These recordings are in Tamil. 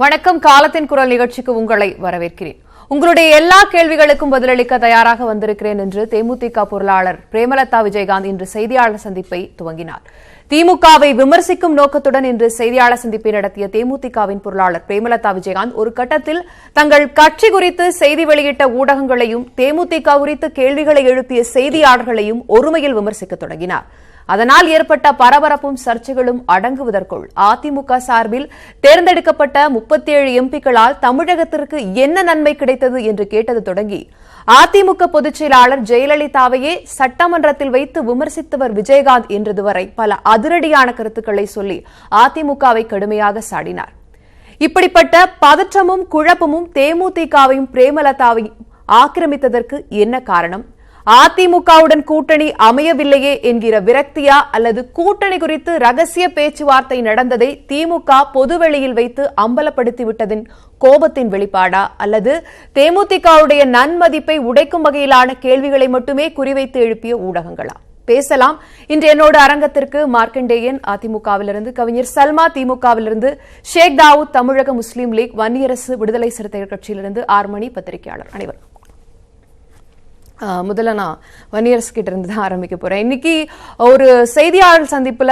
வணக்கம். காலத்தின் குரல் நிகழ்ச்சிக்கு உங்களை வரவேற்கிறேன். உங்களுடைய எல்லா கேள்விகளுக்கும் பதிலளிக்க தயாராக வந்திருக்கிறேன் என்று தேமுதிக பொருளாளர் பிரேமலதா விஜயகாந்த் இன்று செய்தியாளர் சந்திப்பை துவங்கினார். திமுகவை விமர்சிக்கும் நோக்கத்துடன் இன்று செய்தியாளர் சந்திப்பை நடத்திய தேமுதிகவின் பொருளாளர் பிரேமலதா விஜயகாந்த் ஒரு கட்டத்தில் தங்கள் கட்சி குறித்து செய்தி வெளியிட்ட ஊடகங்களையும் தேமுதிக குறித்து கேள்விகளை எழுப்பிய செய்தியாளர்களையும் ஒருமையில் விமர்சிக்க தொடங்கினார். அதனால் ஏற்பட்ட பரபரப்பும் சர்ச்சைகளும் அடங்குவதற்குள் அதிமுக சார்பில் தேர்ந்தெடுக்கப்பட்ட 37 எம்பிக்களால் தமிழகத்திற்கு என்ன நன்மை கிடைத்தது என்று கேட்டது தொடங்கி அதிமுக பொதுச் செயலாளர் ஜெயலலிதாவையே சட்டமன்றத்தில் வைத்து விமர்சித்தவர் விஜயகாந்த் என்றது வரை பல அதிரடியான கருத்துக்களை சொல்லி அதிமுகவை கடுமையாக சாடினார். இப்படிப்பட்ட பதற்றமும் குழப்பமும் தேமுதிகவையும் பிரேமலதாவையும் ஆக்கிரமித்ததற்கு என்ன காரணம்? அதிமுகவுடன் கூட்டணி அமையவில்லையே என்கிற விரக்தியா அல்லது கூட்டணி குறித்து ரகசிய பேச்சுவார்த்தை நடந்ததை திமுக பொதுவெளியில் வைத்து அம்பலப்படுத்திவிட்டதின் கோபத்தின் வெளிப்பாடா அல்லது தேமுதிகவுடைய நன்மதிப்பை உடைக்கும் வகையிலான கேள்விகளை மட்டுமே குறிவைத்து எழுப்பிய ஊடகங்களா? பேசலாம். இன்று என்னோடு அரங்கத்திற்கு மார்க்கண்டேயன் அதிமுகவிலிருந்து, கவிஞர் சல்மா திமுகவிலிருந்து, ஷேக் தாவூத் தமிழக முஸ்லீம் லீக், வன்னியரசு விடுதலை சிறுத்தைகள் கட்சியிலிருந்து, ஆர்மணி பத்திரிகையாளர். அனைவரும் முதல்ல நான் வன்னியரசு கிட்ட இருந்து தான் ஆரம்பிக்க போறேன். இன்னைக்கு ஒரு செய்தியாளர் சந்திப்புல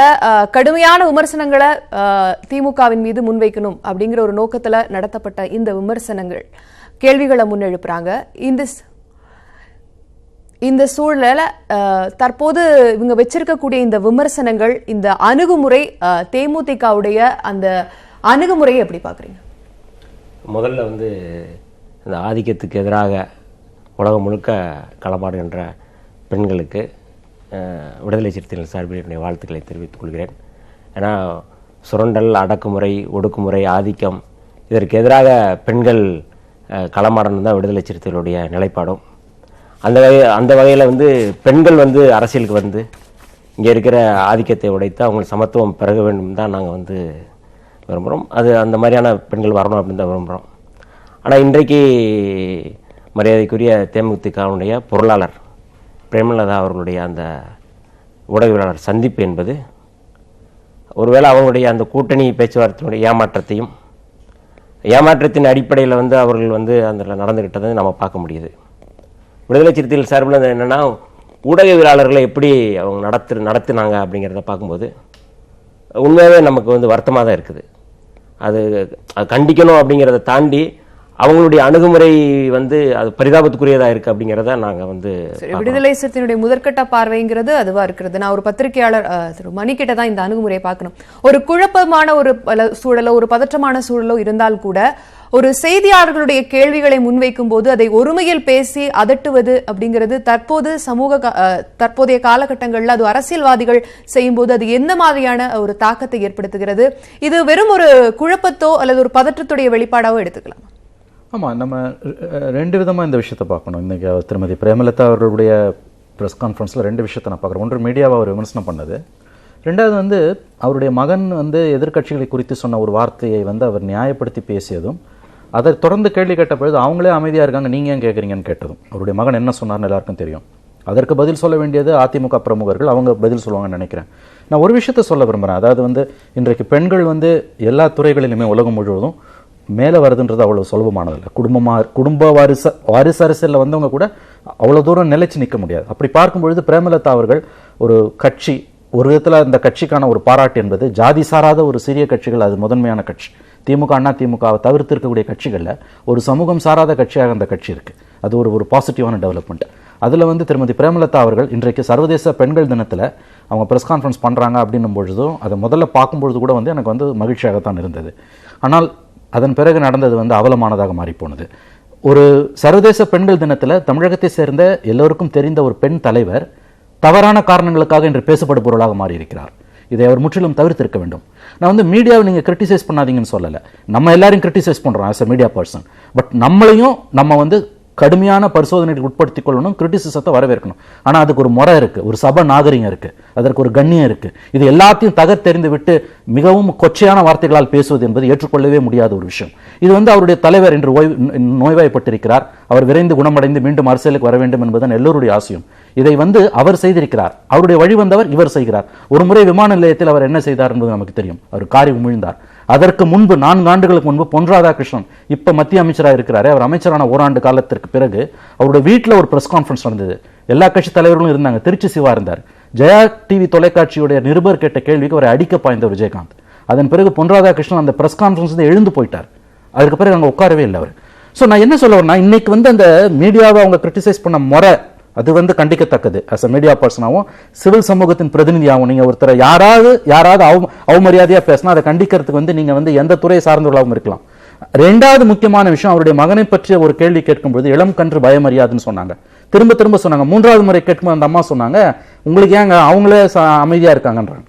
கடுமையான விமர்சனங்களை திமுகவின் மீது முன்வைக்கணும் அப்படிங்கிற ஒரு நோக்கத்துல நடத்தப்பட்ட இந்த விமர்சனங்கள் கேள்விகளை முன்னெழுப்புறாங்க. இந்த சூழல தற்போது இவங்க வச்சிருக்கக்கூடிய இந்த விமர்சனங்கள், இந்த அணுகுமுறை, தேமுதிகவுடைய அந்த அணுகுமுறையை எப்படி பாக்குறீங்க? முதல்ல இந்த ஆதிக்கத்துக்கு எதிராக உலகம் முழுக்க களமாடுகின்ற பெண்களுக்கு விடுதலை சிறுத்தைகள் சார்பில் என்னுடைய வாழ்த்துக்களை தெரிவித்துக் கொள்கிறேன். ஏன்னா சுரண்டல், அடக்குமுறை, ஒடுக்குமுறை, ஆதிக்கம் இதற்கு எதிராக பெண்கள் களமாடணும் தான் விடுதலை சிறுத்தைகளுடைய நிலைப்பாடும். அந்த வகையில் பெண்கள் அரசியலுக்கு இங்கே இருக்கிற ஆதிக்கத்தை உடைத்து அவங்க சமத்துவம் பெருக வேண்டும் தான் நாங்கள் விரும்புகிறோம். அது அந்த மாதிரியான பெண்கள் வரணும் அப்படின்னு தான் விரும்புகிறோம். ஆனால் இன்றைக்கு மரியாதைக்குரிய தேமுதிகவுடைய பொருளாளர் பிரேமலதா அவர்களுடைய அந்த ஊடகவியலாளர் சந்திப்பு என்பது ஒருவேளை அவங்களுடைய அந்த கூட்டணி பேச்சுவார்த்தையினுடைய ஏமாற்றத்தின் அடிப்படையில் அவர்கள் அதில் நடந்துக்கிட்டதை நம்ம பார்க்க முடியுது. விடுதலை சிறுத்தைகள் சார்பில் என்னென்னா ஊடகவியலாளர்களை எப்படி அவங்க நடத்தினாங்க அப்படிங்கிறத பார்க்கும்போது உண்மையாகவே நமக்கு வருத்தமாக தான் இருக்குது. அது கண்டிக்கணும் அப்படிங்கிறத தாண்டி அவங்களுடைய அணுகுமுறை அது பரிதாபத்துக்குரியதா இருக்கு அப்படிங்கறத நாங்க விடுதலை சிறுத்தையினுடைய முதற்கட்ட பார்வைங்கிறது அதுவா இருக்கிறது. நான் ஒரு பத்திரிகையாளர் திரு மணிக்கிட்ட தான் இந்த அணுகுமுறையை பார்க்கணும். ஒரு குழப்பமான ஒரு சூழலோ ஒரு பதற்றமான சூழலோ இருந்தால் கூட ஒரு செய்தியாளர்களுடைய கேள்விகளை முன்வைக்கும் போது அதை ஒருமையில் பேசி அதட்டுவது அப்படிங்கிறது தற்போதைய காலகட்டங்களில் அது அரசியல்வாதிகள் செய்யும் போது அது எந்த மாதிரியான ஒரு தாக்கத்தை ஏற்படுத்துகிறது? இது வெறும் ஒரு குழப்பத்தோ அல்லது ஒரு பதற்றத்துடைய வெளிப்பாடாவோ எடுத்துக்கலாம்? ஆமாம், நம்ம ரெண்டு விதமாக இந்த விஷயத்தை பார்க்கணும். இன்றைக்கி திருமதி பிரேமலதா அவர்களுடைய ப்ரெஸ் கான்ஃபரன்ஸில் ரெண்டு விஷயத்தை நான் பார்க்குறேன். ஒன்று மீடியாவை அவர் விமர்சனம் பண்ணது, ரெண்டாவது அவருடைய மகன் எதிர்க்கட்சிகளை குறித்து சொன்ன ஒரு வார்த்தையை அவர் நியாயப்படுத்தி பேசியதும், அதை தொடர்ந்து கேள்வி கேட்ட பொழுது அவங்களே அமைதியாக இருக்காங்க, நீங்கள் ஏன் கேட்குறீங்கன்னு கேட்டதும். அவருடைய மகன் என்ன சொன்னார்னு எல்லாருக்கும் தெரியும். அதற்கு பதில் சொல்ல வேண்டியது அதிமுக பிரமுகர்கள், அவங்க பதில் சொல்லுவாங்கன்னு நினைக்கிறேன். நான் ஒரு விஷயத்தை சொல்ல விரும்புகிறேன். அதாவது இன்றைக்கு பெண்கள் எல்லா துறைகளிலுமே உலகம் முழுவதும் மேலே வருதுன்றது அவ்வளோ சுலபமானதில்லை. குடும்ப வாரிசு அரசியலில் வந்தவங்க கூட அவ்வளோ தூரம் நிலைச்சு நிற்க முடியாது. அப்படி பார்க்கும்பொழுது பிரேமலதா அவர்கள் ஒரு கட்சி, ஒரு விதத்தில் அந்த கட்சிக்கான ஒரு பாராட்டு என்பது ஜாதி சாராத ஒரு சிறிய கட்சிகள், அது முதன்மையான கட்சி. திமுக, அண்ணா திமுகவை தவிர்த்து இருக்கக்கூடிய கட்சிகளில் ஒரு சமூகம் சாராத கட்சியாக அந்த கட்சி இருக்குது. அது ஒரு பாசிட்டிவான டெவலப்மெண்ட். அதில் திருமதி பிரேமலதா அவர்கள் இன்றைக்கு சர்வதேச பெண்கள் தினத்தில் அவங்க ப்ரெஸ் கான்ஃபரன்ஸ் பண்ணுறாங்க அப்படின்னும் பொழுதும் அதை முதல்ல பார்க்கும்பொழுது கூட எனக்கு மகிழ்ச்சியாகத்தான் இருந்தது. ஆனால் அதன் பிறகு நடந்தது அவலமானதாக மாறிப்போனது. ஒரு சர்வதேச பெண்கள் தினத்தில் தமிழகத்தை சேர்ந்த எல்லோருக்கும் தெரிந்த ஒரு பெண் தலைவர் தவறான காரணங்களுக்காக இன்று பேசப்படுபவர்களாக மாறியிருக்கிறார். இதை அவர் முற்றிலும் தவிர்த்திருக்க வேண்டும். நான் மீடியாவை நீங்கள் கிரிட்டிசைஸ் பண்ணாதீங்கன்னு சொல்லலை. நம்ம எல்லாரையும் கிரிட்டிசைஸ் பண்ணுறோம் as a media person. But நம்மளையும் நம்ம கடுமையான பரிசோதனைக்கு உட்படுத்திக் கொள்ளணும், கிரிட்டிசிசத்தை வரவேற்கணும். ஆனால் அதுக்கு ஒரு முறை இருக்குது, ஒரு சபை நாகரிகம் இருக்குது, அதற்கு ஒரு கண்ணியம் இருக்குது. இது எல்லாத்தையும் தகர்த்தெறிந்து விட்டு மிகவும் கொச்சையான வார்த்தைகளால் பேசுவது என்பது ஏற்றுக்கொள்ளவே முடியாத ஒரு விஷயம். இது அவருடைய தலைவர் இன்று நோய்வாய்ப்பட்டிருக்கிறார். அவர் விரைந்து குணமடைந்து மீண்டும் அரசியலுக்கு வர வேண்டும் என்பதுதான் எல்லோருடைய ஆசையும். இதை அவர் செய்திருக்கிறார். அவருடைய வழி வந்தவர் இவர் செய்கிறார். ஒரு முறை விமான நிலையத்தில் அவர் என்ன செய்தார் என்பது நமக்கு தெரியும். அவர் காரி உமிழ்ந்தார். அதற்கு முன்பு 4 ஆண்டுகளுக்கு முன்பு பொன் ராதாகிருஷ்ணன் இப்ப மத்திய அமைச்சராக இருக்கிறாரு, அவர் அமைச்சரான ஓராண்டு காலத்திற்கு பிறகு அவருடைய வீட்டில் ஒரு பிரஸ் கான்ஃபரன்ஸ் நடந்தது. எல்லா கட்சி தலைவர்களும் இருந்தாங்க. திருச்சி சிவா இருந்தார். ஜெயா டிவி தொலைக்காட்சியுடைய நிருபர் கேட்ட கேள்விக்கு அவரை அடிக்க பாய்ந்த விஜயகாந்த். அதன் பிறகு பொன் ராதாகிருஷ்ணன் அந்த பிரஸ் கான்ஃபரன்ஸ் எழுந்து போயிட்டார். அதுக்கு பிறகு அங்கே உட்காரவே இல்லை அவர். ஸோ நான் என்ன சொல்ல வரேன்னா, இன்னைக்கு அந்த மீடியாவை அவங்க கிரிட்டிசைஸ் பண்ண முறை அது கண்டிக்கத்தக்கது. அஸ் அ மீடியா பர்சனாகவும் சிவில் சமூகத்தின் பிரதிநிதியாகவும் நீங்க ஒருத்தரை யாராவது அவமரியாதையா பேசினா அதை கண்டிக்கிறதுக்கு நீங்க எந்த துறையை சார்ந்தவர்களாகவும் இருக்கலாம். ரெண்டாவது முக்கியமான விஷயம், அவருடைய மகனை பற்றிய ஒரு கேள்வி கேட்கும்போது இளம் கன்று பயமறியாதுன்னு சொன்னாங்க. திரும்ப திரும்ப சொன்னாங்க. 3வது முறை கேட்கும்போது அந்த அம்மா சொன்னாங்க, உங்களுக்கு ஏங்க அவங்களே அமைதியா இருக்காங்கன்றாங்க.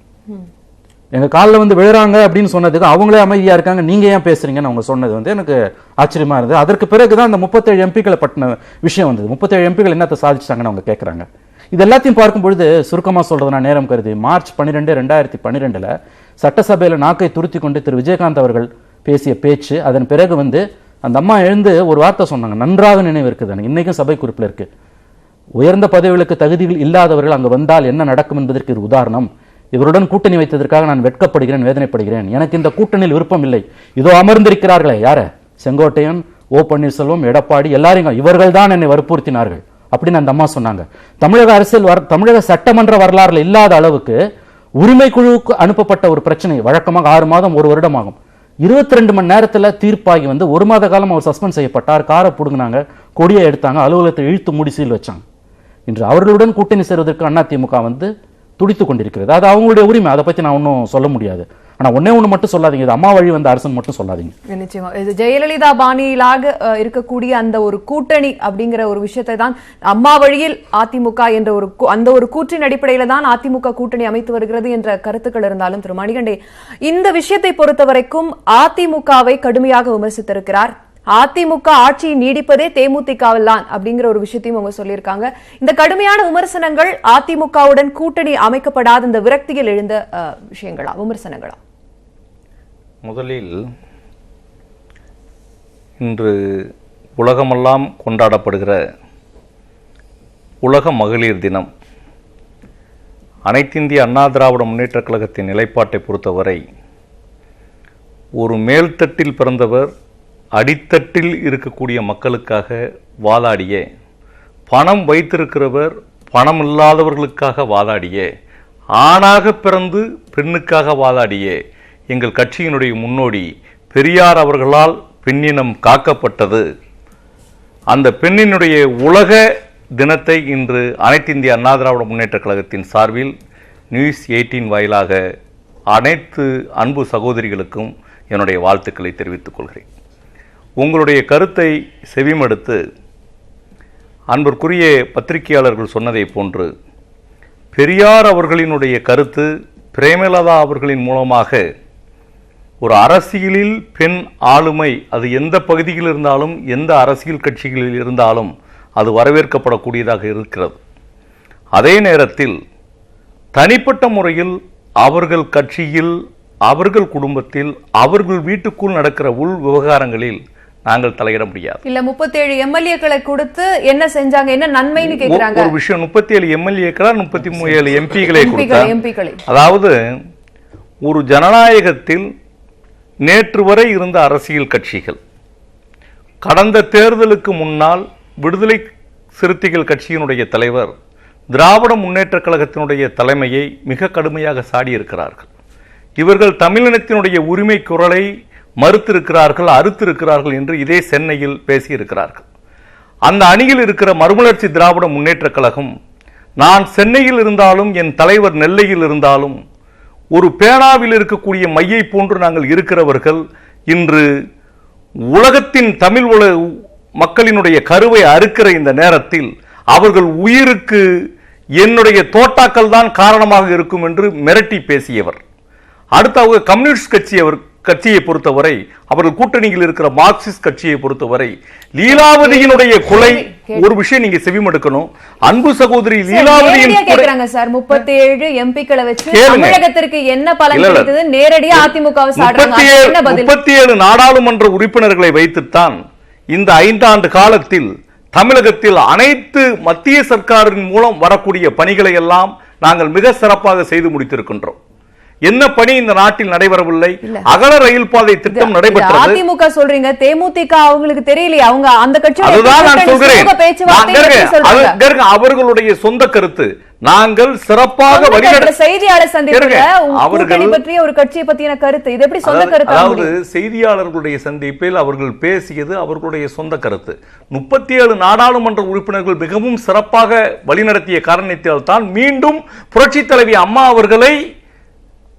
எங்க காலில் விழுறாங்க அப்படின்னு சொன்னதுக்கு அவங்களே அமைதியா இருக்காங்க, நீங்க ஏன் பேசுறீங்கன்னு அவங்க சொன்னது எனக்கு ஆச்சரியமா இருந்தது. அதற்கு பிறகுதான் அந்த 37 எம்பிக்களை பற்றின விஷயம் வந்தது. 37 எம்பிக்கள் என்னத்தை சாதிச்சாங்கன்னு அவங்க கேட்கறாங்க. இது எல்லாத்தையும் பார்க்கும்பொழுது சுருக்கமா சொல்றதுனா நேரம் கருதி மார்ச் 12, 2012 சட்டசபையில நாக்கை துருத்தி கொண்டு திரு விஜயகாந்த் அவர்கள் பேசிய பேச்சு, அதன் பிறகு அந்த அம்மா எழுந்து ஒரு வார்த்தை சொன்னாங்க, நன்றாக நினைவு இருக்குது, இன்னைக்கும் சபை குறிப்பில் இருக்கு. உயர்ந்த பதவிகளுக்கு தகுதிகள் இல்லாதவர்கள் அங்கு வந்தால் என்ன நடக்கும் என்பதற்கு இது உதாரணம். இவருடன் கூட்டணி வைத்ததற்காக நான் வெட்கப்படுகிறேன், வேதனைப்படுகிறேன். எனக்கு இந்த கூட்டணியில் விருப்பம் இல்லை. இதோ அமர்ந்திருக்கிறார்களே யார, செங்கோட்டையன், ஓ பன்னீர்செல்வம், எடப்பாடி, எல்லாரையும் இவர்கள் தான் என்னை வற்புறுத்தினார்கள் அப்படின்னு அந்த அம்மா சொன்னாங்க. தமிழக சட்டமன்ற வரலாறுல இல்லாத அளவுக்கு உரிமை குழுவுக்கு அனுப்பப்பட்ட ஒரு பிரச்சனை வழக்கமாக 6 மாதம் 1 வருடம் ஆகும். 22 மணி நேரத்தில் தீர்ப்பாகி 1 மாத காலம் அவர் சஸ்பெண்ட் செய்யப்பட்டார். காரை புடுங்கினாங்க, கொடியை எடுத்தாங்க, அலுவலகத்தை இழுத்து மூடி சீல் வச்சாங்க. இன்று அவர்களுடன் கூட்டணி சேருவதற்கு அதிமுக துடித்துக் கொண்டிருக்கிறது. அது அவங்களுடைய உரிமை, அதை பத்தி நான் ஒன்றும் சொல்ல முடியாது. ஆனா ஒண்ணு மட்டும் சொல்லாதீங்க, இது அம்மா வழி அரசன் மட்டும் சொல்லாதீங்க. நிச்சயமா இது ஜெயலலிதா பாணியிலாக இருக்கக்கூடிய அந்த ஒரு கூட்டணி அப்படிங்கிற ஒரு விஷயத்தை தான் அம்மா வழியில் அதிமுக என்ற அந்த ஒரு கூற்றின் அடிப்படையில தான் அதிமுக கூட்டணி அமைத்து வருகிறது என்ற கருத்துக்கள் இருந்தாலும் திரு மணிகண்டே, இந்த விஷயத்தை பொறுத்தவரைக்கும் அதிமுகவை கடுமையாக விமர்சித்திருக்கிறார். அதிமுக ஆட்சியை நீடிப்பதே தேமுதிகவில் தான் அப்படிங்கிற ஒரு விஷயத்தையும் அவங்க சொல்லியிருக்காங்க. இந்த கடுமையான விமர்சனங்கள் அதிமுகவுடன் கூட்டணி அமைக்கப்படாத இந்த விரக்தியில் எழுந்த விஷயங்களா, விமர்சனங்களா? முதலில் இன்று உலகமெல்லாம் கொண்டாடப்படுகிற உலக மகளிர் தினம், அனைத்திந்திய அண்ணா திராவிட முன்னேற்றக் கழகத்தின் நிலைப்பாட்டை பொறுத்தவரை ஒரு மேல்தட்டில் பிறந்தவர் அடித்தட்டில் இருக்கக்கூடிய மக்களுக்காக வாதாடிய, பணம் வைத்திருக்கிறவர் பணம் இல்லாதவர்களுக்காக வாதாடிய, ஆணாக பிறந்து பெண்ணுக்காக வாதாடிய எங்கள் கட்சியினுடைய முன்னோடி பெரியார் அவர்களால் பெண்ணினம் காக்கப்பட்டது. அந்த பெண்ணினுடைய உலக தினத்தை இன்று அனைத்திந்திய அண்ணா திராவிட முன்னேற்றக் கழகத்தின் சார்பில் நியூஸ் 18 வாயிலாக அனைத்து அன்பு சகோதரிகளுக்கும் என்னுடைய வாழ்த்துக்களை தெரிவித்துக் கொள்கிறேன். உங்களுடைய கருத்தை செவிமடுத்து அன்பிற்குரிய பத்திரிகையாளர்கள் சொன்னதை போன்று பெரியார் அவர்களினுடைய கருத்து பிரேமலதா அவர்களின் மூலமாக ஒரு அரசியலில் பெண் ஆளுமை, அது எந்த பகுதியில் இருந்தாலும் எந்த அரசியல் கட்சிகளில் இருந்தாலும் அது வரவேற்கப்படக்கூடியதாக இருக்கிறது. அதே நேரத்தில் தனிப்பட்ட முறையில் அவர்கள் கட்சியில், அவர்கள் குடும்பத்தில், அவர்கள் வீட்டுக்குள் நடக்கிற உள் விவகாரங்களில் நாங்கள் தலையிட முடியாது. இல்ல 37 எம்எல்ஏக்களை கொடுத்து என்ன செஞ்சாங்க, என்ன நன்மைன்னு கேக்குறாங்க. ஒரு விஷயம், 37 எம்எல்ஏக்களா 37 எம்பிகளை கொடுத்தாங்க. அதாவது ஒரு ஜனநாயகத்தில் நேற்று வரை இருந்த அரசியல் கட்சிகள் கடந்த தேர்தலுக்கு முன்னால் விடுதலை சிறுத்தைகள் கட்சியினுடைய தலைவர் திராவிட முன்னேற்றக் கழகத்தினுடைய தலைமையை மிக கடுமையாக சாடியிருக்கிறார்கள். இவர்கள் தமிழினத்தினுடைய உரிமை குரலை மறுத்திருக்கிறார்கள், அறுத்திருக்கிறார்கள் என்று இதே சென்னையில் பேசியிருக்கிறார்கள். அந்த அணியில் இருக்கிற மறுமலர்ச்சி திராவிட முன்னேற்றக் கழகம், நான் சென்னையில் இருந்தாலும் என் தலைவர் நெல்லையில் இருந்தாலும் ஒரு பேனாவில் இருக்கக்கூடிய மையை போன்று நாங்கள் இருக்கிறவர்கள் இன்று உலகத்தின் தமிழ் மக்களினுடைய கருவை அறுக்கிற இந்த நேரத்தில் அவர்கள் உயிருக்கு என்னுடைய தோட்டாக்கள் தான் காரணமாக இருக்கும் என்று மிரட்டி பேசியவர். அடுத்த கம்யூனிஸ்ட் கட்சியை பொறுத்தவரை, அவர்கள் கூட்டணியில் இருக்கிற மார்க்சிஸ்ட் கட்சியை பொறுத்தவரை லீலாவதியினுடைய கொலை, ஒரு விஷயம் நீங்க செவிமடுக்கணும், அன்பு சகோதரி லீலாவதியின் கேக்குறாங்க சார், 37 எம்பிக்களை வச்சு தமிழகத்திற்கு என்ன பலன் கிடைத்தது, நேரடியாக அதிமுகவை சாடுறாங்க. 37 நாடாளுமன்ற உறுப்பினர்களை வைத்துத்தான் இந்த 5 ஆண்டு காலத்தில் தமிழகத்தில் அனைத்து மத்திய சர்க்காரின் மூலம் வரக்கூடிய பணிகளை எல்லாம் நாங்கள் மிக சிறப்பாக செய்து முடித்திருக்கின்றோம். என்ன பணி இந்த நாட்டில் நடைபெறவில்லை? அகல ரயில் பாதை திட்டம் நடைபெற்றது. அதிமுக சொல்றீங்க, தேமுதிக அவங்களுக்கு தெரியலையே, அவங்க அந்த கட்சி. அதுதான் நான் சொல்கிறேன், அவர்களுடைய சொந்த கருத்து. நாங்கள் சிறப்பாக செய்தியாளர் சந்திப்பில் பற்றிய ஒரு கட்சியை பற்றின கருத்து, இது எப்படி சொந்த கருத்து? அதாவது செய்தியாளர்களுடைய சந்திப்பில் அவர்கள் பேசியது அவர்களுடைய சொந்த கருத்து. 37 நாடாளுமன்ற உறுப்பினர்கள் மிகவும் சிறப்பாக வழிநடத்திய காரணத்தால் தான் மீண்டும் புரட்சி தலைவி அம்மா அவர்களை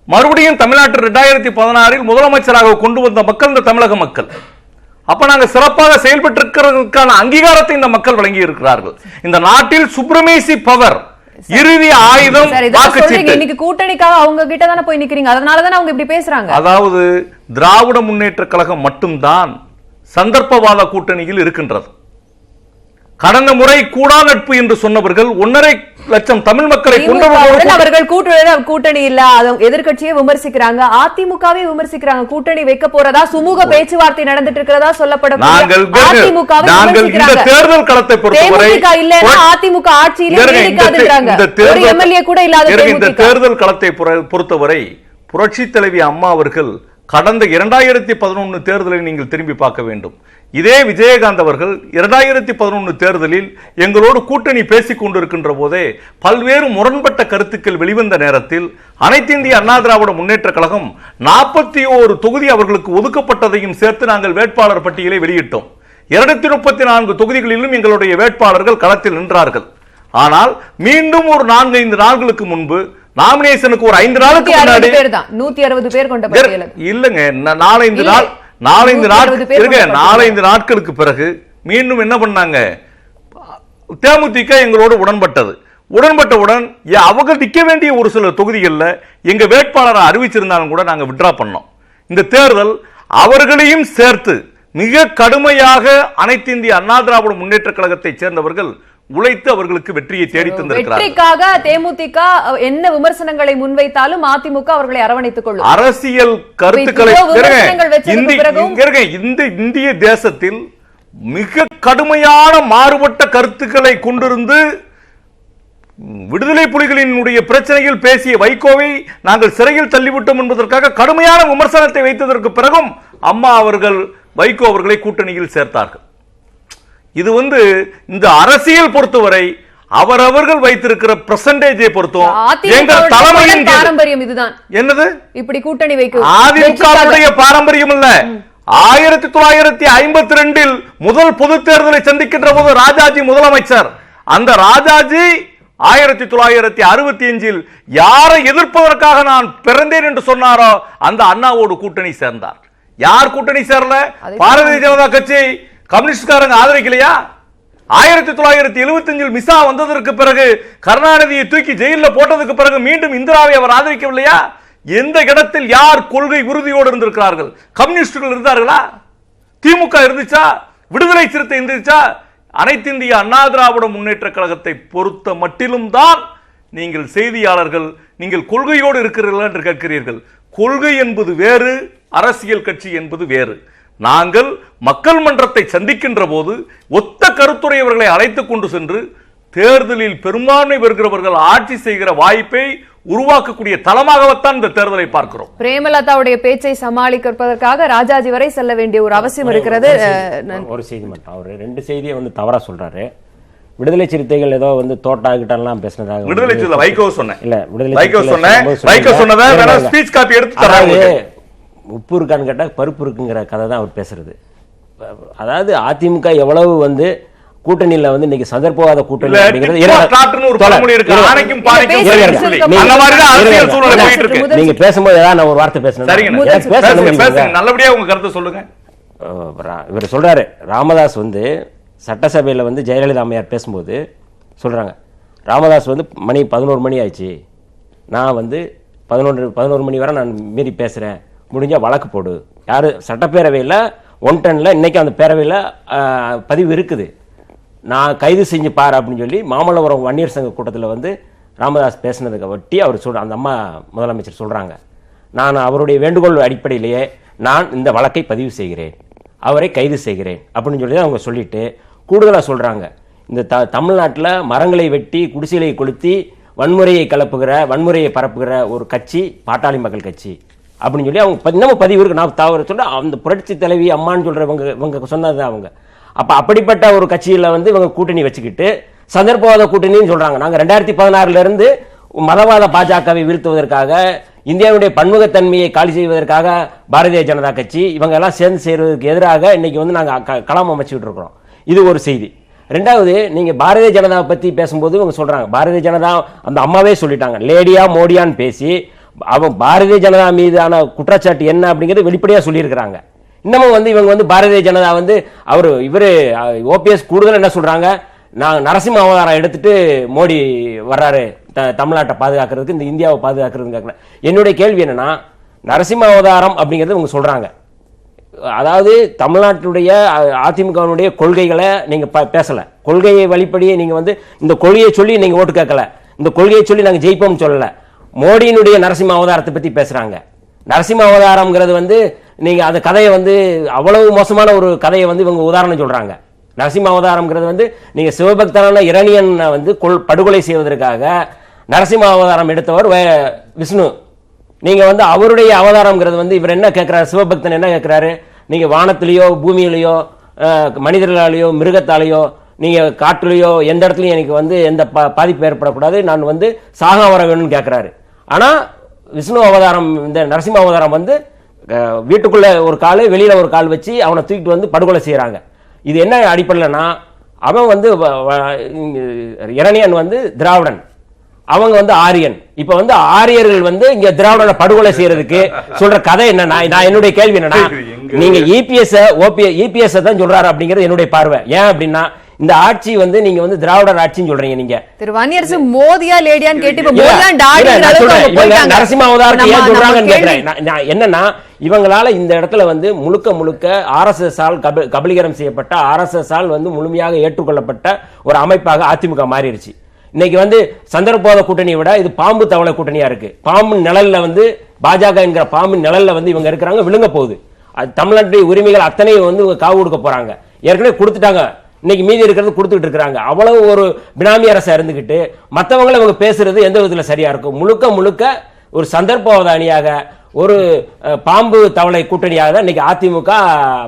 மறுபடியும் தமிழ்நாட்டில் 2016 முதலமைச்சராக கொண்டு வந்த மக்கள் இந்த தமிழக மக்கள். அப்ப நாங்க சிறப்பாக செயல்பட்டிருக்கிறதுக்கான அங்கீகாரத்தை இந்த மக்கள் வழங்கி இருக்கிறார்கள். இந்த நாட்டில் சுப்ரமேசி பவர், இறுதி ஆயுதம் வாக்குச்சீட்டு. இன்னைக்கு கூட்டணிக்காக அவங்க கிட்ட தானே போய் நிக்கிறீங்க, அதனால தானே அவங்க இப்படி பேசுறாங்க. அதாவது திராவிட முன்னேற்ற கழகம் மட்டும்தான் சந்தர்ப்பவாத கூட்டணியில் இருக்கின்றது. கடந்த முறை கூடா நட்பு என்று சொன்னவர்கள் 1.5 லட்சம் தமிழ் மக்களை அவர்கள் கூட்டணி இல்ல, எதிர்கட்சியை விமர்சிக்கிறாங்க, அதிமுகவை விமர்சிக்கிறாங்க. கூட்டணி வைக்க போறதா, சுமூக பேச்சுவார்த்தை நடந்துட்டு இருக்கிறதா சொல்லப்படும். தேர்தல் களத்தை பொறுத்தவரை அதிமுக ஆட்சியில் எம்எல்ஏ கூட இல்லாத இந்த தேர்தல் களத்தை பொறுத்தவரை புரட்சி தலைவி அம்மா அவர்கள் கடந்த 2011 தேர்தலை நீங்கள் திரும்பி பார்க்க வேண்டும். இதே விஜயகாந்த் அவர்கள் 2011 தேர்தலில் எங்களோடு கூட்டணி பேசிக் கொண்டிருக்கின்ற போதே பல்வேறு முரண்பட்ட கருத்துக்கள் வெளிவந்த நேரத்தில் அனைத்து இந்திய அண்ணா திராவிட முன்னேற்ற கழகம் 41 தொகுதி அவர்களுக்கு ஒதுக்கப்பட்டதையும் சேர்த்து நாங்கள் வேட்பாளர் பட்டியலை வெளியிட்டோம். 234 தொகுதிகளிலும் எங்களுடைய வேட்பாளர்கள் களத்தில் நின்றார்கள். ஆனால் மீண்டும் ஒரு 4-5 நாட்களுக்கு முன்பு நாமினேஷனுக்கு ஒரு 5 நாளுக்கு முன்னாடி 160 பேர் கொண்ட பட்டியல் இல்லங்க, 4-5 நாட்களுக்கு பிறகு மீண்டும் என்ன பண்ணாங்க, தேமுதிக எங்களோடு உடன்பட்டவுடன் அவங்க நிக்க வேண்டிய ஒரு சில தொகுதிகளில் எங்க வேட்பாளரை அறிவிச்சிருந்தாலும் கூட நாங்க விட்ரா பண்ணோம். இந்த தேர்தல் அவர்களையும் சேர்த்து மிக கடுமையாக அனைத்து இந்திய அண்ணா திராவிட முன்னேற்ற கழகத்தை சேர்ந்தவர்கள் உழைத்து அவர்களுக்கு வெற்றியை தேடி தந்திருக்கிறார்கள். தேமுதிக என்ன விமர்சனங்களை முன்வைத்தாலும் அதிமுக அவர்களை அரவணைத்துக் கொள்ளும். அரசியல் கருத்துக்களை இந்த இந்திய தேசத்தில் மிக கடுமையான மாறுபட்ட கருத்துக்களை கொண்டிருந்து விடுதலை புலிகளினுடைய பிரச்சனையில் பேசிய வைகோவை நாங்கள் சிறையில் தள்ளிவிட்டோம் என்பதற்காக கடுமையான விமர்சனத்தை வைத்ததற்கு பிறகும் அம்மா அவர்கள் வைகோ அவர்களை கூட்டணியில் சேர்த்தார்கள். இது இந்த அரசியல் பொறுத்தவரை அவரவர்கள் வைத்திருக்கிற பெர்சன்டேஜை பொறுத்தும் எங்கள் தலைமையின் பாரம்பரியம் இதுதான். என்னது இப்படி கூட்டணி வைக்கும் அதிமுகவுடைய பாரம்பரியம் இல்ல. 1952 முதல் பொது தேர்தலை சந்திக்கின்ற போது ராஜாஜி முதலமைச்சர். அந்த ராஜாஜி 1965 யாரை எதிர்ப்பதற்காக நான் பிறந்தேன் என்று சொன்னாரோ அந்த அண்ணாவோடு கூட்டணி சேர்ந்தார். யார் கூட்டணி சேரல? பாரதிய ஜனதா கட்சி, கம்யூனிஸ்ட்காரங்க ஆதரிக்கலையா? 1975 மிசா வந்ததற்கு பிறகு கருணாநிதியை தூக்கி ஜெயிலில் போட்டதுக்கு பிறகு மீண்டும் இந்திராவை அவர் ஆதரிக்கவில்லையா? எந்த இடத்தில் யார் கொள்கை உறுதியோடு இருந்திருக்கிறார்கள்? கம்யூனிஸ்டுகள் இருந்தார்களா? திமுக இருந்துச்சா? விடுதலை சிறுத்தை இருந்துச்சா? அனைத்து இந்திய அண்ணா திராவிட முன்னேற்ற கழகத்தை பொறுத்த மட்டிலும் தான் நீங்கள் செய்தியாளர்கள் நீங்கள் கொள்கையோடு இருக்கிறீர்கள் என்று கேட்கிறீர்கள். கொள்கை என்பது வேறு, அரசியல் கட்சி என்பது வேறு. நாங்கள் மக்கள் மன்றத்தை சந்திக்கின்ற போது ஒத்த கருத்துடையவர்களை அழைத்துக் கொண்டு சென்று தேர்தலில் பெரும்பான்மை பெறுகிறவர்கள் ஆட்சி செய்கிற வாய்ப்பை உருவாக்கக்கூடிய தளமாகத்தான் இந்த தேர்தலை பார்க்கிறோம். பிரேமலதாவுடைய பேச்சை சமாளிப்பதற்காக ராஜாஜி வரை செல்ல வேண்டிய ஒரு அவசியம் இருக்கிறது. ஒரு செய்தி மட்டும், அவர் 2 செய்தியை தவறா சொல்றாரு. விடுதலை சிறுத்தைகள் ஏதோ தோட்டா கிட்டலாம் பேசினதாக விடுதலை சிறுத்தை வைகோ சொன்னேன். இல்ல விடுதலை வைகோ சொன்னதை ஸ்பீச் காப்பி எடுத்து தராங்க. உப்பு இருக்கான்னு கேட்டா பருப்பு இருக்குங்கிற கதை தான் அவர் பேசுறது. அதாவது அதிமுக எவ்வளவு கூட்டணியில இன்னைக்கு சந்தர்ப்பவாத கூட்டணி நீங்க பேசும்போது ஏதாவது நான் ஒரு வார்த்தை பேசணும். நல்லபடியா உங்க கருத்தை சொல்லுங்க. இவர் சொல்றாரு, ராமதாஸ் சட்டசபையில ஜெயலலிதா அம்மையார் பேசும்போது சொல்றாங்க, ராமதாஸ் மணி 11 மணி ஆயிடுச்சு, நான் 11 மணி வரை நான் மீறி பேசுறேன், முடிஞ்சா வழக்கு போடு. யாரு சட்டப்பேரவையில் 110 இன்னைக்கு அந்த பேரவையில் பதிவு இருக்குது, நான் கைது செஞ்சு பாரு அப்படின்னு சொல்லி மாமல்லபுரம் வன்னியர் சங்க கூட்டத்தில் ராமதாஸ் பேசினதுக்கு ஒட்டி அவர் அந்த அம்மா முதலமைச்சர் சொல்றாங்க, நான் அவருடைய வேண்டுகோள் அடிப்படையிலேயே நான் இந்த வழக்கை பதிவு செய்கிறேன், அவரை கைது செய்கிறேன் அப்படின்னு சொல்லி அவங்க சொல்லிட்டு கூடுதலாக சொல்றாங்க, இந்த தமிழ்நாட்டில் மரங்களை வெட்டி குடிசைகளை கொளுத்தி வன்முறையை கலப்புகிற வன்முறையை பரப்புகிற ஒரு கட்சி பாட்டாளி மக்கள் கட்சி அப்படின்னு சொல்லி அவங்க இன்னமும் பதிவு இருக்கு. நான் தவறு சொல்ல அந்த புரட்சி தலைவி அம்மான்னு சொல்றவங்க இவங்க சொன்னது அவங்க. அப்ப அப்படிப்பட்ட ஒரு கட்சியில வந்து இவங்க கூட்டணி வச்சுக்கிட்டு சந்தர்ப்பவாத கூட்டணின்னு சொல்றாங்க. நாங்க 2016 இருந்து மதவாத பாஜகவை வீழ்த்துவதற்காக இந்தியாவுடைய பன்முகத்தன்மையை காலி செய்வதற்காக பாரதிய ஜனதா கட்சி இவங்க எல்லாம் சேர்ந்து செய்வதற்கு எதிராக இன்னைக்கு வந்து நாங்க களம் அமைச்சுட்டு இருக்கிறோம். இது ஒரு செய்தி. ரெண்டாவது, நீங்க பாரதிய ஜனதாவை பத்தி பேசும்போது இவங்க சொல்றாங்க பாரதிய ஜனதா அந்த அம்மாவே சொல்லிட்டாங்க லேடியா மோடியான்னு பேசி அவங்க பாரதிய ஜனதா மீதான குற்றச்சாட்டு என்ன அப்படிங்கிறது வெளிப்படையா சொல்லியிருக்கிறாங்க. இன்னமும் வந்து இவங்க வந்து பாரதிய ஜனதா வந்து இவரு ஓபிஎஸ் கூடுதல் என்ன சொல்றாங்க, நான் நரசிம்ம அவதாரம் எடுத்துட்டு மோடி வர்றாரு தமிழ்நாட்டை பாதுகாக்கிறதுக்கு இந்த இந்தியாவை பாதுகாக்கிறதுக்கு. என்னுடைய கேள்வி என்னன்னா, நரசிம்ம அவதாரம் அப்படிங்கிறது இவங்க சொல்றாங்க. அதாவது தமிழ்நாட்டுடைய அதிமுகவுடைய கொள்கைகளை நீங்க பேசல, கொள்கையை வழிபடியே நீங்க வந்து இந்த கொள்கையை சொல்லி நீங்க ஓட்டு கேட்கல, இந்த கொள்கையை சொல்லி நாங்க ஜெயிப்போம் சொல்லல. மோடியினுடைய நரசிம்ம அவதாரத்தை பத்தி பேசுறாங்க. நரசிம்ம அவதாரம்ங்கிறது வந்து நீங்க அந்த கதையை வந்து அவ்வளவு மோசமான ஒரு கதையை வந்து இவங்க உதாரணம் சொல்றாங்க. நரசிம்ம அவதாரம்ங்கிறது வந்து நீங்க சிவபக்தனான இரணியன் வந்து படுகொலை செய்வதற்காக நரசிம்ம அவதாரம் எடுத்தவர் விஷ்ணு. நீங்க வந்து அவருடைய அவதாரம்ங்கிறது வந்து இவர் என்ன கேட்கிறாரு, சிவபக்தன் என்ன கேட்கிறாரு, நீங்க வானத்திலேயோ பூமியிலேயோ மனிதர்களாலேயோ மிருகத்தாலேயோ நீங்க காட்டுலையோ எந்த இடத்துலையும் எனக்கு வந்து எந்த பாதிப்பு ஏற்படக்கூடாது, நான் வந்து சாக வர வேணும்னு கேட்கிறாரு. ஆனா விஷ்ணு அவதாரம் இந்த நரசிம்ம அவதாரம் வந்து வீட்டுக்குள்ள ஒரு கால் வெளியில ஒரு கால் வச்சு அவனை தூக்கிட்டு வந்து படுகொலை செய்யறாங்க. இது என்ன அடிப்படையிலனா, அவன் வந்து இரணியன் வந்து திராவிடன், அவங்க வந்து ஆரியன். இப்ப வந்து ஆரியர்கள் வந்து இங்க திராவிடனை படுகொலை செய்யறதுக்கு சொல்ற கதை என்ன? நான் என்னுடைய கேள்வி என்னன்னா, நீங்க இபிஎஸ் தான் சொல்றாரு அப்படிங்கிறது என்னுடைய பார்வை. ஏன் அப்படின்னா, இந்த ஆட்சி வந்து நீங்க வந்து திராவிடர் ஆட்சின்னு சொல்றீங்க. நீங்க திரு வன்னியரசு மோதியா லேடியான்னு கேட்டு இப்ப மோதியான் டாடிங்கிற அளவுக்கு போயிட்டாங்க. நரசிம்ம அவதாரத்தை ஏன் சொல்றாங்கன்னு கேக்குறேன். என்னன்னா, இவங்களால இந்த இடத்துல வந்து முழுக்க ஆர்எஸ்எஸ் ஆல் கபலீகரம் செய்யப்பட்ட, ஆர்எஸ்எஸ் ஆல் வந்து முழுமையாக ஏற்றுக்கொள்ளப்பட்ட ஒரு அமைப்பாக அதிமுக மாறிடுச்சு. இன்னைக்கு வந்து சந்தர்ப்பவாத கூட்டணியை விட இது பாம்பு தவளை கூட்டணியா இருக்கு. பாம்பு நிழல்ல வந்து பாஜக என்கிற பாம்பு நிழல்ல வந்து இவங்க இருக்கிறாங்க, விழுங்க போகுது. தமிழ்நாட்டுடைய உரிமைகள் அத்தனையும் வந்து காவு கொடுக்க போறாங்க. ஏற்கனவே கொடுத்துட்டாங்க, இன்னைக்கு மீதி இருக்கிறது கொடுத்துட்டு இருக்காங்க. அவ்வளவு ஒரு பினாமி அரசா இருந்துகிட்டு மற்றவங்களை இவங்க பேசுறது எந்த விதத்துல சரியா இருக்கும்? முழுக்க ஒரு சந்தர்ப்பவாத அணியாக, ஒரு பாம்பு தவளை கூட்டணியாக தான் இன்னைக்கு அதிமுக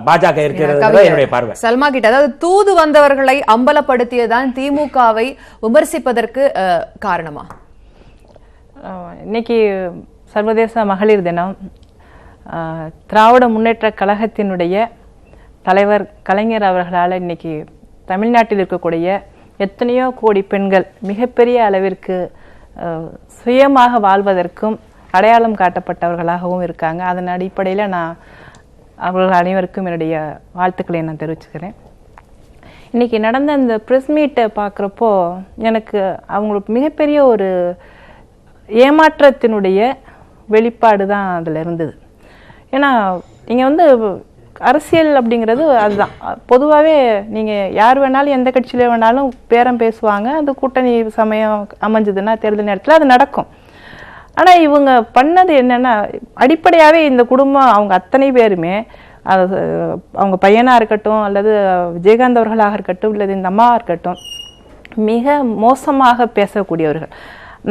பாஜக இருக்கிறது என்னுடைய பார்வை. சல்மா கிட்ட, அதாவது தூது வந்தவர்களை அம்பலப்படுத்தியதான் திமுகவை விமர்சிப்பதற்கு காரணமா? இன்னைக்கு சர்வதேச மகளிர் தினம். திராவிட முன்னேற்ற கழகத்தினுடைய தலைவர் கலைஞர் அவர்களால் இன்னைக்கு தமிழ்நாட்டில் இருக்கக்கூடிய எத்தனையோ கோடி பெண்கள் மிகப்பெரிய அளவிற்கு சுயமாக வாழ்வதற்கும் அடையாளம் காட்டப்பட்டவர்களாகவும் இருக்காங்க. அதன் அடிப்படையில் நான் அவர்கள் அனைவருக்கும் என்னுடைய வாழ்த்துக்களை நான் தெரிவிச்சுக்கிறேன். இன்றைக்கி நடந்த அந்த ப்ரெஸ் மீட்டை பார்க்குறப்போ எனக்கு அவங்களுக்கு மிகப்பெரிய ஒரு ஏமாற்றத்தினுடைய வெளிப்பாடு தான் அதில் இருந்தது. ஏன்னா நீங்கள் வந்து அரசியல் அப்படிங்கிறது அதுதான். பொதுவாகவே நீங்கள் யார் வேணாலும் எந்த கட்சியில் வேணாலும் பேரம் பேசுவாங்க, அந்த கூட்டணி சமயம் அமைஞ்சதுன்னா தேர்தல் நேரத்தில் அது நடக்கும். ஆனால் இவங்க பண்ணது என்னென்னா, அடிப்படையாகவே இந்த குடும்பம் அவங்க அத்தனை பேருமே, அவங்க பையனாக இருக்கட்டும் அல்லது விஜயகாந்த் அவர்களாக இருக்கட்டும் அல்லது இந்த அம்மாவாக இருக்கட்டும், மிக மோசமாக பேசக்கூடியவர்கள்.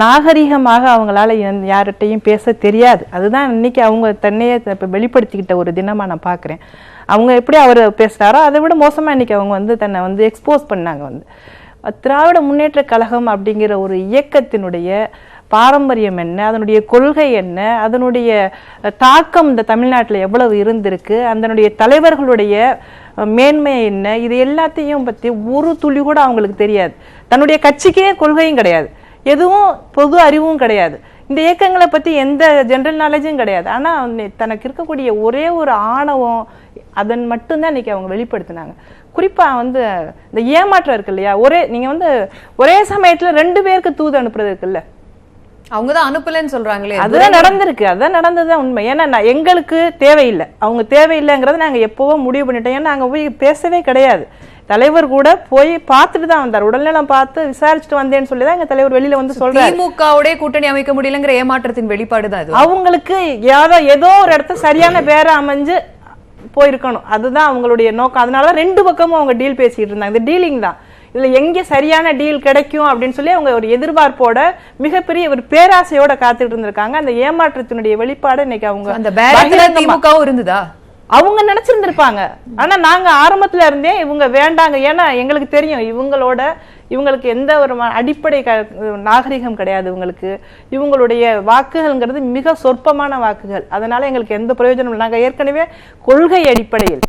நாகரிகமாக அவங்களால யார்கிட்டையும் பேச தெரியாது. அதுதான் இன்னைக்கு அவங்க தன்னையே இப்போ வெளிப்படுத்திக்கிட்ட ஒரு தினமாக நான் பார்க்குறேன். அவங்க எப்படி அவர் பேசுகிறாரோ அதை விட மோசமாக இன்னைக்கு அவங்க வந்து தன்னை வந்து எக்ஸ்போஸ் பண்ணாங்க. வந்து திராவிட முன்னேற்ற கழகம் அப்படிங்கிற ஒரு இயக்கத்தினுடைய பாரம்பரியம் என்ன, அதனுடைய கொள்கை என்ன, அதனுடைய தாக்கம் இந்த தமிழ்நாட்டில் எவ்வளவு இருந்திருக்கு, அதனுடைய தலைவர்களுடைய மேன்மை என்ன, இது எல்லாத்தையும் பற்றி ஒரு துளி கூட அவங்களுக்கு தெரியாது. தன்னுடைய கட்சிக்கே கொள்கையும் கிடையாது, எதுவும் பொது அறிவும் கிடையாது, இந்த இயக்கங்களை பற்றி எந்த ஜென்ரல் நாலேஜும் கிடையாது. ஆனால் தனக்கு இருக்கக்கூடிய ஒரே ஒரு ஆணவம், அதன் மட்டும்தான் இன்னைக்கு அவங்க வெளிப்படுத்தினாங்க. குறிப்பாக வந்து இந்த ஏமாற்றம் இருக்கு இல்லையா, நீங்கள் வந்து ஒரே சமயத்தில் 2 பேருக்கு தூது அனுப்புறது இருக்குல்ல, அவங்க தான் அனுப்பலன்னு சொல்றாங்களே, அதுதான் நடந்திருக்கு. அதான் நடந்ததுதான் உண்மை. ஏன்னா எங்களுக்கு தேவையில்லை, அவங்க தேவையில்லைங்கிறத நாங்கள் எப்போவோ முடிவு பண்ணிட்டோம். ஏன்னா நாங்கள் போய் பேசவே கிடையாது. தலைவர் கூட போய் பார்த்துட்டு தான் வந்தார், உடல்நலம் பார்த்து விசாரிச்சுட்டு வந்தேன்னு சொல்லி தான் எங்க தலைவர் வெளியில வந்து சொல்றாரு. திமுகவுடைய கூட்டணி அமைக்க முடியலங்கிற ஏமாற்றத்தின் வெளிப்பாடு தான் அவங்களுக்கு. ஏதோ ஒரு இடத்த சரியான பேர அமைஞ்சு போயிருக்கணும், அதுதான் அவங்களுடைய நோக்கம். அதனால 2 பக்கமும் அவங்க டீல் பேசிட்டு இருந்தாங்க. இந்த டீலிங் தான் இதுல எங்க சரியான டீல் கிடைக்கும் அப்படின்னு சொல்லி அவங்க ஒரு எதிர்பார்ப்போட மிகப்பெரிய ஒரு பேராசையோட காத்துட்டு இருந்திருக்காங்க. அந்த ஏமாற்றத்தினுடைய வெளிப்பாடு இன்னைக்கு அவங்க அந்த பேரத்துல திமுகவும் இருந்ததா அவங்க நினைச்சிருந்திருப்பாங்க. ஆனா நாங்க ஆரம்பத்துல இருந்தே இவங்க வேண்டாங்க, ஏன்னா எங்களுக்கு தெரியும் இவங்களுக்கு எந்த ஒரு அடிப்படை நாகரிகம் கிடையாது. இவங்களுடைய வாக்குகள்ங்கிறது மிக சொற்பமான வாக்குகள். அதனால எங்களுக்கு எந்த பிரயோஜனம் இல்லை. நாங்க ஏற்கனவே கொள்கை அடிப்படையில்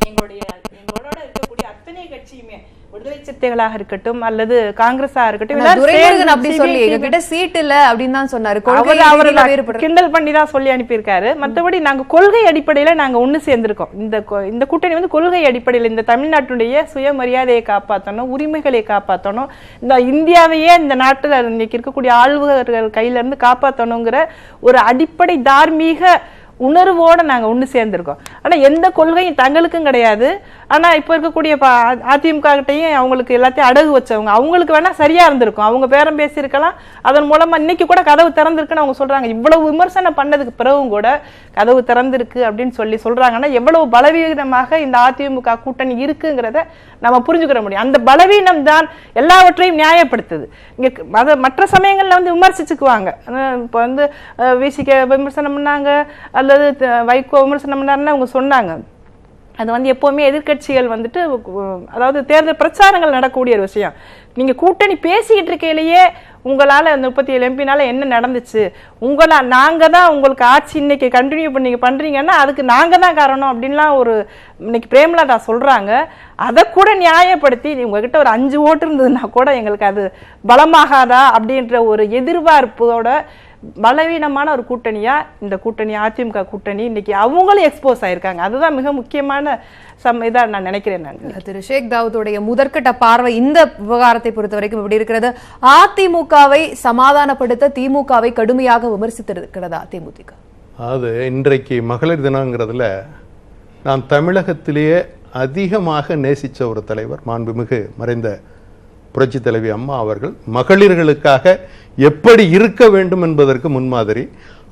எங்களோட இருக்கக்கூடிய அத்தனை கட்சியுமே விடுதலை சிறுத்தைகளாக இருக்கட்டும் அல்லது காங்கிரஸா இருக்கட்டும் அப்படி சொல்லி எங்ககிட்ட சீட் இல்ல அப்படின்னு தான் சொன்னாரு. கிண்டல் பண்ணி தான் சொல்லி அனுப்பியிருக்காரு. மற்றபடி நாங்க கொள்கை அடிப்படையில நாங்க ஒண்ணு சேர்ந்திருக்கோம். இந்த கூட்டணி வந்து கொள்கை அடிப்படையில் இந்த தமிழ்நாட்டுடைய சுயமரியாதையை காப்பாற்றணும், உரிமைகளை காப்பாற்றணும், இந்த இந்தியாவையே இந்த நாட்டில் இன்னைக்கு இருக்கக்கூடிய ஆளுநர்கள் கையில இருந்து காப்பாற்றணுங்கிற ஒரு அடிப்படை தார்மீக உணர்வோட நாங்க ஒண்ணு சேர்ந்திருக்கோம். ஆனா எந்த கொள்கையும் தங்களுக்கும் கிடையாது. ஆனா இப்ப இருக்கக்கூடிய அதிமுக கிட்டையும் அவங்களுக்கு எல்லாத்தையும் அடகு வச்சவங்க, அவங்களுக்கு வேணா சரியா இருந்திருக்கும், அவங்க பேரம் பேசியிருக்கலாம், அதன் மூலமா இன்னைக்கு கூட கதவு திறந்திருக்குன்னு அவங்க சொல்றாங்க. இவ்வளவு விமர்சனம் பண்ணதுக்கு பிறகும் கூட கதவு திறந்திருக்கு அப்படின்னு சொல்றாங்கன்னா எவ்வளவு பலவீனமாக இந்த அதிமுக கூட்டணி இருக்குங்கிறத நம்ம புரிஞ்சுக்கிற முடியும். அந்த பலவீனம் தான் எல்லாவற்றையும் நியாயப்படுத்துது. இங்க மற்ற சமயங்கள்ல வந்து விமர்சிச்சுக்குவாங்க. இப்ப வந்து விசிக விமர்சனம் பண்ணாங்க அல்லது வைகோ விமர்சனம் பண்ணாருன்னு அவங்க சொன்னாங்க. அது வந்து எப்பவுமே எதிர்கட்சிகள் வந்துட்டு அதாவது தேர்தல் பிரச்சாரங்கள் நடக்கக்கூடிய ஒரு விஷயம். நீங்க கூட்டணி பேசிக்கிட்டு இருக்கையிலேயே உங்களால 37 எம்பினால என்ன நடந்துச்சு, நாங்க தான் உங்களுக்கு ஆட்சி இன்னைக்கு கண்டினியூ பண்றீங்கன்னா அதுக்கு நாங்க தான் காரணம் அப்படின்லாம் ஒரு இன்னைக்கு பிரேமலதா சொல்றாங்க. அதை கூட நியாயப்படுத்தி உங்ககிட்ட ஒரு 5 ஓட்டு இருந்ததுன்னா கூட எங்களுக்கு அது பலமாகாதா அப்படின்ற ஒரு எதிர்பார்ப்போட பலவீனமான ஒரு கூட்டணியா இந்த கூட்டணி அதிமுக கூட்டணி இன்னைக்கு அவங்களும் எக்ஸ்போஸ் ஆயிருக்காங்க. அதுதான் மிக முக்கியமான இதா நான் நினைக்கிறேன். திரு ஷேக் தாவூதுடைய முதற்கட்ட பார்வை இந்த விவகாரத்தை பொறுத்த வரைக்கும் எப்படி இருக்கிறது? அதிமுகவை சமாதானப்படுத்த திமுகவை கடுமையாக விமர்சித்திருக்கிறதா தேமுதிக? அது இன்றைக்கு மகளிர் தினங்கிறதுல நான் தமிழகத்திலேயே அதிகமாக நேசித்த ஒரு தலைவர் மாண்புமிகு மறைந்த புரட்சி தலைவி அம்மா அவர்கள் மகளிர்களுக்காக எப்படி இருக்க வேண்டும் என்பதற்கு முன்மாதிரி.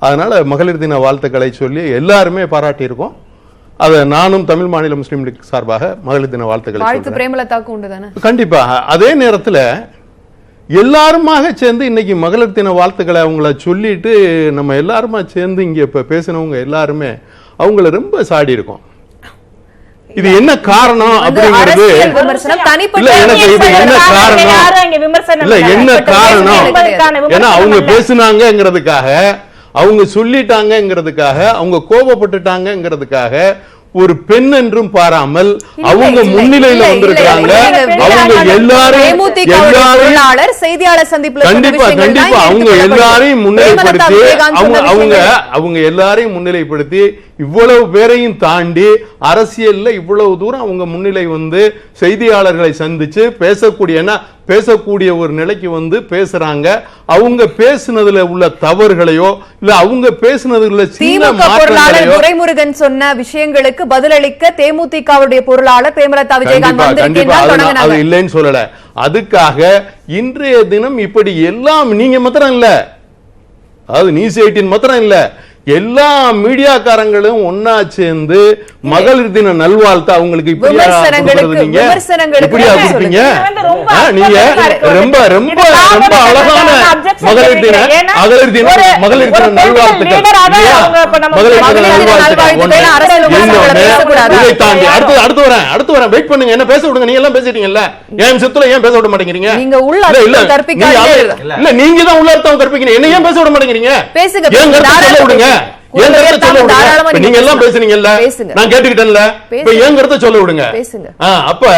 அதனால மகளிர் தின வாழ்த்துக்களை சொல்லி எல்லாருமே பாராட்டியிருக்கோம். அதை நானும் தமிழ் மாநில முஸ்லீம் லீக் சார்பாக மகளிர் தின வாழ்த்துக்களை பிரேமலதாக்கு உண்டு தானே? கண்டிப்பாக. அதே நேரத்தில் எல்லாருமாக சேர்ந்து இன்னைக்கு மகளிர் தின வாழ்த்துக்களை அவங்கள சொல்லிட்டு நம்ம எல்லாருமா சேர்ந்து இங்க இப்ப பேசினவங்க எல்லாருமே அவங்கள ரொம்ப சாடி இருக்கோம். இது என்ன காரணம் அப்படிங்கிறது என்ன காரணம்? ஏன்னா அவங்க பேசினாங்கிறதுக்காக, அவங்க சொல்லிட்டாங்கிறதுக்காக, அவங்க கோபப்பட்டுட்டாங்கிறதுக்காக ஒரு பெண் என்றும் பாராமல் அவங்க முன்னிலையில வந்திருக்காங்க. அவங்க எல்லாரையும் செய்தியாளர் சந்திப்புல கண்டிப்பா கண்டிப்பா அவங்க எல்லாரையும் முன்னிலைப்படுத்தி அவங்க எல்லாரையும் முன்னிலைப்படுத்தி இவ்வளவு பேரையும் தாண்டி அரசியல்ல இவ்வளவு தூரம் அவங்க முன்னிலை வந்து செய்தியாளர்களை சந்திச்சு பேசக்கூடிய ஒரு நிலைக்கு வந்து பேசுறாங்க. அவங்க பேசுனதுல உள்ள தவறுகளையோ இல்ல அவங்க பேசுனதுல சின்ன பொருளாளர் துரைமுருகன் சொன்ன விஷயங்களுக்கு பதிலளிக்க தேமுதிகவுடைய பொருளாளர் பிரேமலதா விஜயகாந்த் வந்திருக்கிறார். அது இல்லைன்னு சொல்லல. அதுக்காக இன்றைய தினம் இப்படி எல்லாம் நீங்க மாத்திரம் இல்ல, அதாவது நியூஸ் 18 மாத்திரம் இல்ல, எல்லா மீடியாக்காரங்களும் ஒன்னா சேர்ந்து மகளிர் தின நல்வாழ்த்து அவங்களுக்கு இப்படியா கொடுப்பீங்க? நீங்க ரொம்ப ரொம்ப ரொம்ப அழகான மகளிர் தின நல்வாழ்த்துக்கள். இதை தாண்டி அடுத்து வரேன் வெயிட் பண்ணுங்க. என்ன பேச விடுங்க. நீங்க எல்லாம் பேசிட்டீங்கல்ல, ஏன் செத்துல ஏன் பேச விட மாட்டேங்கிறீங்க? நீங்க தான் உள்ள அர்த்தம் கற்பிக்கிறீங்க. என்ன ஏன் பேச விட மாட்டேங்கிறீங்க? சொல்ல விடுங்க. நீங்க எல்லாம் பேசுறீங்கல்ல, நான் கேட்டுக்கிட்டேன்ல, இப்ப என் கருத்தை சொல்ல விடுங்க. அப்ப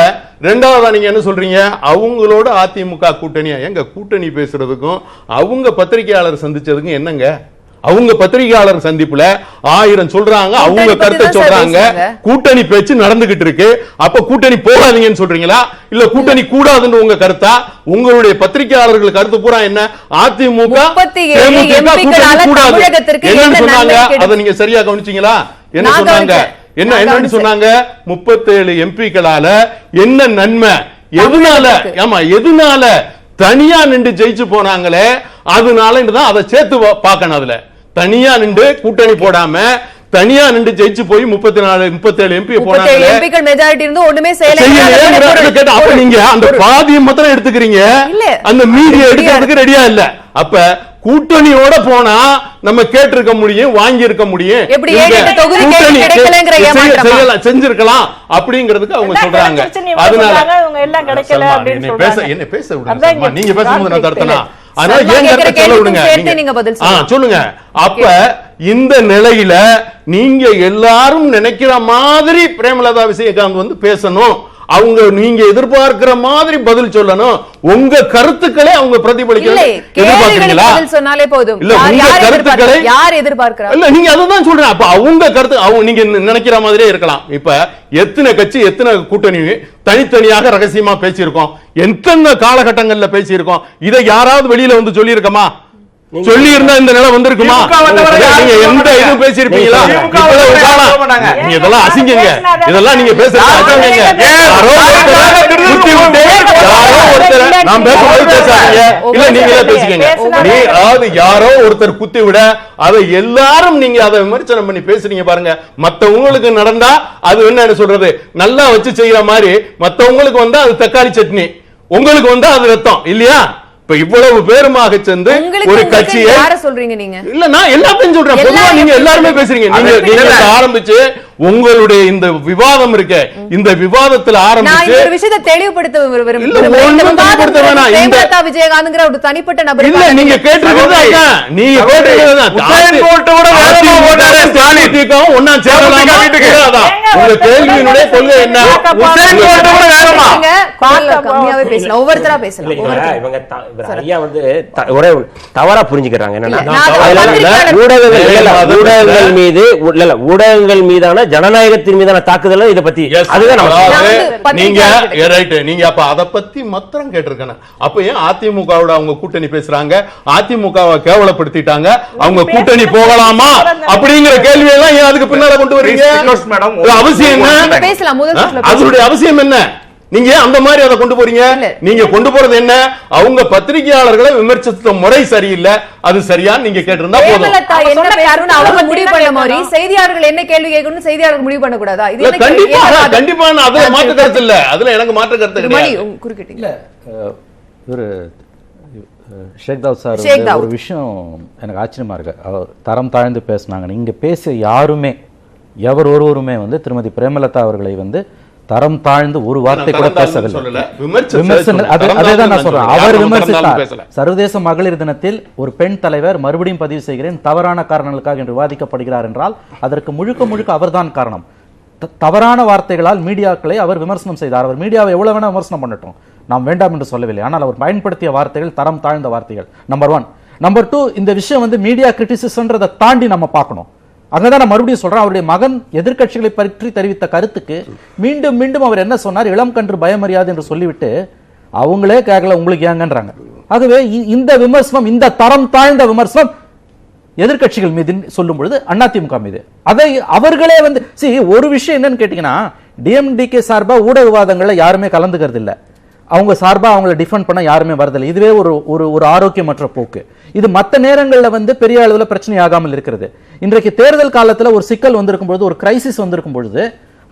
ரெண்டாவதா நீங்க என்ன சொல்றீங்க? அவங்களோட அதிமுக கூட்டணியா? எங்க கூட்டணி பேசுறதுக்கும் அவங்க பத்திரிகையாளர் சந்திச்சதுக்கும் என்னங்க? அவங்க பத்திரிகையாளர் சந்திப்புல 1000 சொல்றாங்க, அவங்க கருத்தை சொல்றாங்க, கூட்டணி பேச்சு நடந்துகிட்டு இருக்கு. அப்ப கூட்டணி போகாதீங்கன்னு சொல்றீங்களா இல்ல கூட்டணி கூடாதுன்னு உங்க கருத்தா? உங்களுடைய பத்திரிகையாளர்கள் கருத்து பூரா என்ன? அதிமுக கூடாது என்னன்னு சொன்னாங்க. அதை நீங்க சரியா கவனிச்சீங்களா? என்ன சொன்னாங்க? என்ன சொன்னாங்க? 37 எம்பிக்களால என்ன நன்மை? எதுனால தனியா நின்று ஜெயிச்சு போனாங்களே, அதனால அதை சேர்த்து பார்க்கணும். அதுல தனியா நின்று கூட்டணி போடாம தனியா நின்று ஜெயிச்சு போய் 37 எம்பி எம்பிக்கள் மெஜாரிட்டி இருந்து ஒண்ணுமே செய்யல. அப்ப நீங்க அந்த பாதியை மாத்திரம் எடுத்துக்கிறீங்க, அந்த மீடியா எடுக்கிறதுக்கு ரெடியா இல்ல. அப்ப கூட்டணியோட போனா நம்ம கேட்டிருக்க முடியும், வாங்கி இருக்க முடியும், செஞ்சிருக்கலாம் அப்படிங்கிறதுக்கு அவங்க சொல்றாங்க. அதனால என்ன பேச விடுங்க, நீங்க பேசும்போது நான் தடுத்தனா, அதனால ஏன் கருத்தை சொல்ல விடுங்க, சொல்லுங்க. அப்ப இந்த நிலையில நீங்க எல்லாரும் நினைக்கிற மாதிரி பிரேமலதா விஜயகாந்த் வந்து பேசணும், அவங்க நீங்க எதிர்பார்க்கிற மாதிரி பதில் சொல்லணும், உங்க கருத்துக்களை அவங்க பிரதிபலிக்கணும். சொன்னாலே போதும், இல்ல உங்க கருத்துக்களை யார் எதிர்பார்க்கிறாங்க? இல்ல நீங்க அதுதான் சொல்றேன். அப்ப அவங்க கருத்து அவங்க நீங்க நினைக்கிற மாதிரியே இருக்கலாம். இப்ப எத்தனை கட்சி எத்தனை கூட்டணி தனித்தனியாக ரகசியமா பேசியிருக்கோம், எத்தனை காலகட்டங்கள்ல பேசியிருக்கோம், இதை யாராவது வெளியில வந்து சொல்லி இருக்கமா? சொல்லி இருந்தா இந்த நிலை வந்திருக்குமா? நீங்க எந்த இதுவும் பேசியிருப்பீங்களா? இதெல்லாம் அசிங்கங்க, இதெல்லாம் நீங்க பேசுறது நான் பேசும்போது பேசாதீங்க, இல்ல நீங்களே பேசிக்கங்க. அதாவது யாரோ ஒருத்தர் குத்தி விட அதை எல்லாரும் நீங்க அதை விமர்சனம் பண்ணி பேசுறீங்க பாருங்க. மத்தவங்களுக்கு நடந்தா அது என்ன சொல்றது, நல்லா வச்சு செய்யற மாதிரி, மத்தவங்களுக்கு வந்தா அது தக்காளி சட்னி, உங்களுக்கு வந்தா அது ரத்தம் இல்லையா? இப்ப இவ்வளவு பேருமாக சேர்ந்து ஒரு கட்சியை யார சொல்றீங்க நீங்க? இல்ல நான் எல்லாத்தையும் சொல்றேன், பொதுவா நீங்க எல்லாருமே பேசுறீங்க. நீங்க ஆரம்பிச்சு உங்களுடைய இந்த விவாதம் இருக்கு, இந்த விவாதத்துல ஆரம்பிச்சு ஒரு விஷயத்தை தெளிவுபடுத்த விரும்புகிறேன். பிரேமலதா விஜயகாந்த்ங்கற ஒரு தனிப்பட்ட நபர் இல்ல, நீங்க கேட்டிருக்கிறது அதான், நீங்க கேட்டிருக்கிறது உசேன் போல்ட்டோட வேகமா ஓட்டாரே ஸ்டாலின் தீக்கம் ஒண்ணா சேரலாமா? உங்க கேள்வியினுடைய கொள்கை என்ன? உசேன் போல்ட்டோட வேகமா கம்மியாவே பேசலாம், ஒவ்வொருத்தரா பேசலாம். இவங்க ஐயா வந்து ஒரே தவறா புரிஞ்சுக்கிறாங்க. என்னன்னா ஊடகங்கள் மீதான ஜனநாயகத்தின் மீதான தாக்குதல் இதை பத்தி நீங்க அப்ப அதை பத்தி மாத்திரம் கேட்டிருக்கேன். அப்ப ஏன் அதிமுகவோட அவங்க கூட்டணி பேசுறாங்க, அதிமுகவை கேவலப்படுத்திட்டாங்க, அவங்க கூட்டணி போகலாமா அப்படிங்கிற கேள்வி எல்லாம் ஏன் அதுக்கு பின்னால கொண்டு வரீங்க? அவசியம் என்ன? அதனுடைய அவசியம் என்ன? நீங்க அந்த மாதிரி அதை கொண்டு போறீங்க. நீங்க கொண்டு போறது என்ன? அவங்க பத்திரிகையாளர்களை விமர்சித்த முறை சரியில்லை, அது சரியான்னு நீங்க கேட்டிருந்தா போதும். அவங்க முடிவு பண்ண மாதிரி செய்தியாளர்கள் என்ன கேள்வி கேட்கணும், செய்தியாளர்கள் முடிவு பண்ண கூடாதா? கண்டிப்பா அதுல மாற்று கருத்து இல்ல, அதுல எனக்கு மாற்று கருத்து இல்ல. ஒரு ஷேக் தாவூத் சார் ஒரு விஷயம் எனக்கு ஆச்சரியமா இருக்கு, தரம் தாழ்ந்து பேசினாங்க. இங்க பேச யாருமே எவர் ஒருவருமே வந்து திருமதி பிரேமலதா அவர்களை வந்து தரம் தாழ்ந்து ஒரு வார்த்தை கூட பேசவில்லை. அதேதான் நான் சொல்றேன், அவர் விமர்சித்தார். சர்வதேச மகளிர் தினத்தில் ஒரு பெண் தலைவர் மறுபடியும் பதிவு செய்கிறேன் தவறான காரணங்களுக்காக என்று விவாதிக்கப்படுகிறார் என்றால் அதற்கு முழுக்க முழுக்க அவர்தான் காரணம். தவறான வார்த்தைகளால் மீடியாக்களை அவர் விமர்சனம் செய்தார். அவர் மீடியாவை எவ்வளவு வேணா விமர்சனம் பண்ணட்டும், நாம் வேண்டாம் என்று சொல்லவில்லை. ஆனால் அவர் பயன்படுத்திய வார்த்தைகள் தரம் தாழ்ந்த வார்த்தைகள். நம்பர் 1. நம்பர் 2, இந்த விஷயம் வந்து மீடியா கிரிட்டிசிசம்ன்றதை தாண்டி நம்ம பார்க்கணும். அங்கதான் நான் மறுபடியும் சொல்றேன், அவருடைய மகன் எதிர்க்கட்சிகளை பற்றி தெரிவித்த கருத்துக்கு மீண்டும் மீண்டும் அவர் என்ன சொன்னார், இளம் கன்று பயமறியாது என்று சொல்லிவிட்டு அவங்களே கேட்கல உங்களுக்கு ஏங்கன்றாங்க. ஆகவே இந்த விமர்சனம், இந்த தரம் தாழ்ந்த விமர்சனம் எதிர்க்கட்சிகள் மீது சொல்லும் பொழுது அதிமுக மீது அதை அவர்களே வந்து ஒரு விஷயம் என்னன்னு கேட்டீங்கன்னா, டிஎம்டிகே சார்பா ஊடக விவாதங்கள்ல யாருமே கலந்துக்கிறது இல்லை, அவங்க சார்பா அவங்களை டிஃபெண்ட் பண்ண யாருமே வரதில்லை. இதுவே ஒரு ஆரோக்கியமற்ற போக்கு. இது மற்ற நேரங்களில் வந்து பெரிய அளவில் பிரச்சனை ஆகாமல் இருக்கிறது. இன்றைக்கு தேர்தல் காலத்தில் ஒரு சிக்கல் வந்திருக்கும் பொழுது, ஒரு கிரைசிஸ் வந்திருக்கும் பொழுது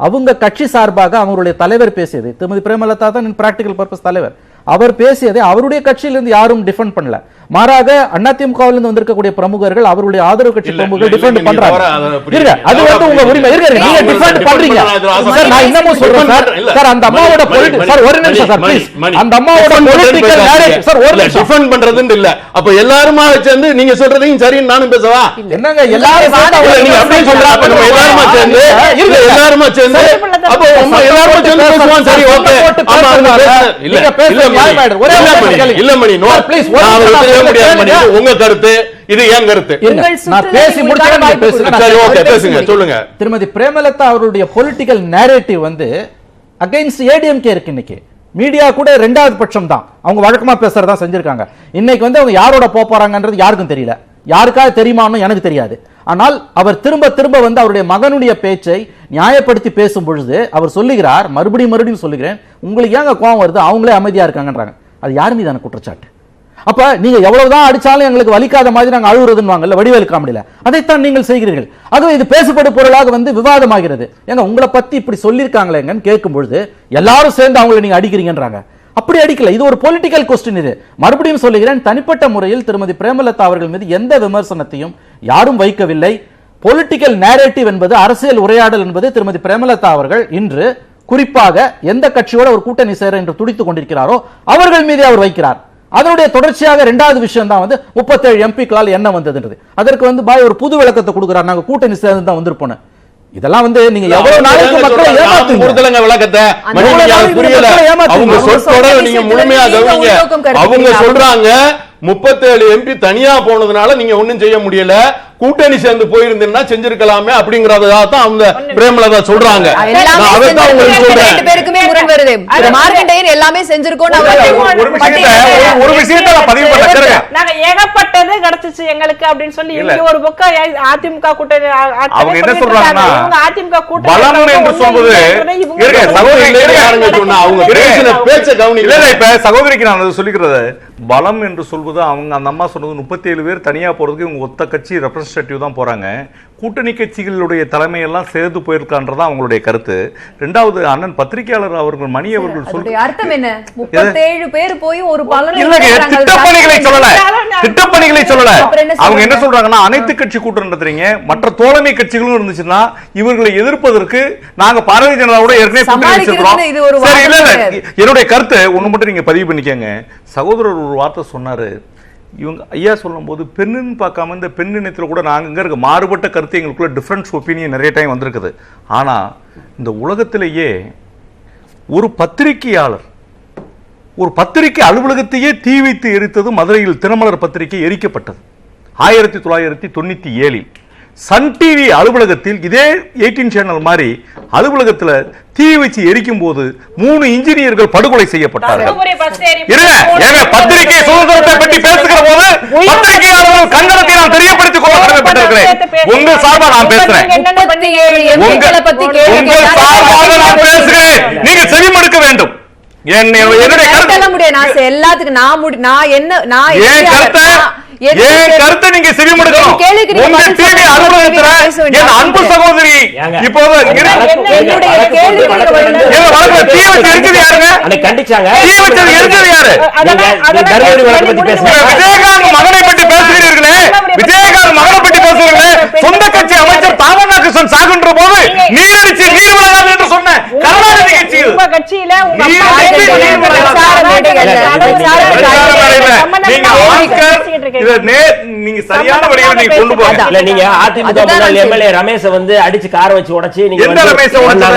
அவங்க கட்சி சார்பாக அவங்களுடைய தலைவர் பேசியது, திருமதி பிரேமலதா தான் பிராக்டிகல் பர்பஸ் தலைவர், அவர் பேசியதை அவருடைய கட்சியிலிருந்து யாரும் டிஃபெண்ட் பண்ணல. மாறாக அதிமுகவிலிருந்து வந்திருக்கக்கூடிய பிரமுகர்கள் அவருடைய ஆதரவு கட்சி பிரமுகர்கள் டிஃபெண்ட் பண்றாங்க. அது வந்து உங்க உரிமை. நீங்க டிஃபெண்ட் பண்றீங்க சார். நான் இன்னமும் சொல்றேன் சார், அந்த அம்மாவோட சார் ஒரு நிமிஷம் சார் ப்ளீஸ், அந்த அம்மாவோட பொலிட்டிக்கல் நரேட்டிவ் சார் ஒரு நிமிஷம் டிஃபெண்ட் பண்றதுன்னு இல்ல. அப்ப எல்லாரும் சேர்ந்து நீங்க சொல்றதையும் சரின்னு நானும் பேசவா? என்னங்க எல்லாரும் நீங்க அப்படியே சொல்றா, அப்ப நம்ம எல்லாரும் சேர்ந்து எல்லாரும் சேர்ந்து அப்ப எல்லாரும் சேர்ந்து பேசுவோம். சரி ஓகே. இல்ல இல்ல மணி நோ ப்ளீஸ் உங்க கருத்து இது ஏன் கருத்து? நான் பேசி முடிச்சேன், சொல்லுங்க. திருமதி பிரேமலதா அவருடைய பொலிட்டிக்கல் நேரேட்டிவ் வந்து அகைன்ஸ்ட் ஏடிஎம்கே இருக்கு. இன்னைக்கு மீடியா கூட இரண்டாவது பட்சம் தான், அவங்க வழக்கமா பேசுறதா செஞ்சிருக்காங்க. இன்னைக்கு வந்து அவங்க யாரோட போறாங்கன்றது யாருக்கும் தெரியல, யாருக்காவது தெரியுமான்னு எனக்கு தெரியாது. ஆனால் அவர் திரும்ப திரும்ப வந்து அவருடைய மகனுடைய பேச்சை நியாயப்படுத்தி பேசும் பொழுது அவர் சொல்லுகிறார், மறுபடியும் சொல்லுகிறேன், உங்களுக்கு ஏங்க கோபம் வருது, அவங்களே அமைதியா இருக்காங்கன்றாங்க. அது யார் மீதான குற்றச்சாட்டு? அப்ப நீங்க எவ்வளவுதான் அடிச்சாலும் எங்களுக்கு வலிக்காத மாதிரி நாங்க அழுகுறதுன்னு வடிவேலு காமெடியில அதைத்தான் நீங்கள் செய்கிறீர்கள். அதுவும் இது பேசப்படும் பொருளாக விவாதமாகிறது. ஏங்க உங்களை பத்தி இப்படி சொல்லியிருக்காங்களேங்கன்னு கேட்கும் பொழுது எல்லாரும் சேர்ந்து அவங்களை நீங்க அடிக்கிறீங்கன்றாங்க. அப்படி அடிக்கல, இது ஒரு பொலிட்டிக்கல் கொஸ்டின். இது மறுபடியும் சொல்லுகிறேன், தனிப்பட்ட முறையில் திருமதி பிரேமலதா அவர்கள் மீது எந்த விமர்சனத்தையும் யாரும் வைக்கவில்லை. பொலிட்டிக்கல் நேரேட்டிவ் என்பது, அரசியல் உரையாடல் என்பது திருமதி பிரேமலதா அவர்கள் இன்று குறிப்பாக எந்த கட்சியோட ஒரு கூட்டணி சேர என்று துடித்துக் கொண்டிருக்கிறாரோ அவர்கள் மீதே அவர் வைக்கிறார். அதனுடைய தொடர்ச்சியாக இரண்டாவது விஷயம் தான் 37 எம்பிக்களால் என்ன வந்ததுன்றது. அதற்கு பாய் ஒரு புது விளக்கத்தை கொடுக்கிறார், நாங்க கூட்டணி சேர்ந்து தான் வந்திருப்போம். இதெல்லாம் நீங்க எவ்வளவு நாளைக்கு மக்களை ஏமாத்துவீங்க விளக்கத்தை புரியல. அவங்க சொற்கொட நீங்க முழுமையா கவனிங்க. அவங்க சொல்றாங்க 37 எம்பி தனியா போனதுனால நீங்க ஒண்ணும் செய்ய முடியல, கூட்டணி சேர்ந்து போயிருந்தா செஞ்சிருக்கலாமே அப்படிங்கறதா தான் அவங்க பிரேமலதா சொல்றாங்க. எல்லாமே செஞ்சிருக்கோம். ஒரு விஷயத்தை பதிவு பண்ண நாங்க ஏகப்பட்டது கிடைச்சிச்சு எங்களுக்கு அப்படின்னு சொல்லி இங்க ஒரு பக்கம் அதிமுக கூட்டணி அவங்க என்ன சொல்றாங்கன்னா அதிமுக கூட்டணி பலம் என்று சொல்வது அவங்க பேச்ச கவனிக்கல. இப்ப சகோதரிக்கு நான் சொல்லிக்கிறது பலம் என்று சொல்வது அவங்க அந்த அம்மா சொன்னது 37 பேர் தனியா போறதுக்கு இவங்க ஒத்த கட்சி ரெப்ரசன்டேட்டிவ் தான் போறாங்க. கூட்டணி கட்சிகளுடைய தலைமை எல்லாம் சேர்ந்து போயிருக்கான்றதா அவங்களுடைய கருத்து. இரண்டாவது அண்ணன் பத்திரிகையாளர் அவர்கள் மணி அவர்கள் சொல்ற அர்த்தம் என்ன? 37 பேர் போய் ஒரு பலன் திட்டப்பணிகளை சொல்லல, திட்டப்பணிகளை சொல்லல. அவங்க என்ன சொல்றாங்கன்னா அனைத்து கட்சி கூட்டம் நடத்துறீங்க, மற்ற தோழமை கட்சிகளும் இருந்துச்சுன்னா இவர்களை எதிர்ப்பதற்கு நாங்க பாரதிய ஜனதாவோட ஏற்கனவே என்னுடைய கருத்து ஒண்ணு மட்டும் நீங்க பதிவு பண்ணிக்கங்க. சகோதரர் ஒரு வார்த்தை சொன்னாரு, இவங்க ஐயா சொல்லும் போது பெண்ணுன்னு பார்க்காம இந்த பெண் இனத்தில் கூட நாங்கள் இருக்க மாறுபட்ட கருத்து எங்களுக்குள்ள டிஃப்ரென்ஸ் ஒப்பீனியன் நிறைய டைம் வந்திருக்குது. ஆனால் இந்த உலகத்திலேயே ஒரு பத்திரிகையாளர் ஒரு பத்திரிகை அலுவலகத்தையே தீ வைத்து எரித்தது மதுரையில் தினமலர் பத்திரிகை எரிக்கப்பட்டது 1997. சன் டிவி அலுவலகத்தில் இதே 18 சேனல் மாதிரி அலுவலகத்தில் தீ வச்சு எரிக்கும் போது 3 இன்ஜினியர்கள் படுகொலை செய்யப்பட்டார்கள். பத்திரிகை சுதந்திரத்தை பற்றி பேசுகிற போது பத்திரிகையாளர்கள் கண்டனத்தை நான் தெரியப்படுத்திக் கொள்ள கடமைப்பட்டிருக்கிறேன். உங்கள் சார்பாக நான் பேசுறேன், உங்கள் சார்பாக நான் பேசுகிறேன். நீங்க செவிமடுக்க வேண்டும். கருத்தை நீங்க செவிமடுக்கணும். உங்க டிவி அலுவலகத்தில் என் அன்பு சகோதரி இப்போது விஜயகாந்த் மகனை பற்றி பேசுகிறீர்களே, விஜயகாந்த் மகனை பற்றி பேசுகிறீர்களே, சொந்த கட்சி அமைச்சர் தாமண்ணா கிருஷ்ணன் சாகுன்ற போது நீரடிச்சு நீர் விழாது என்று சொன்ன கருணாநிதி கட்சியில் நீங்க சரியான வழியில் நீங்க கொண்டு போங்க. இல்ல நீங்க அதிமுக முன்னாள் எம்எல்ஏ ரமேஷ் அடிச்சு காரை வச்சு உடைச்சு நீங்க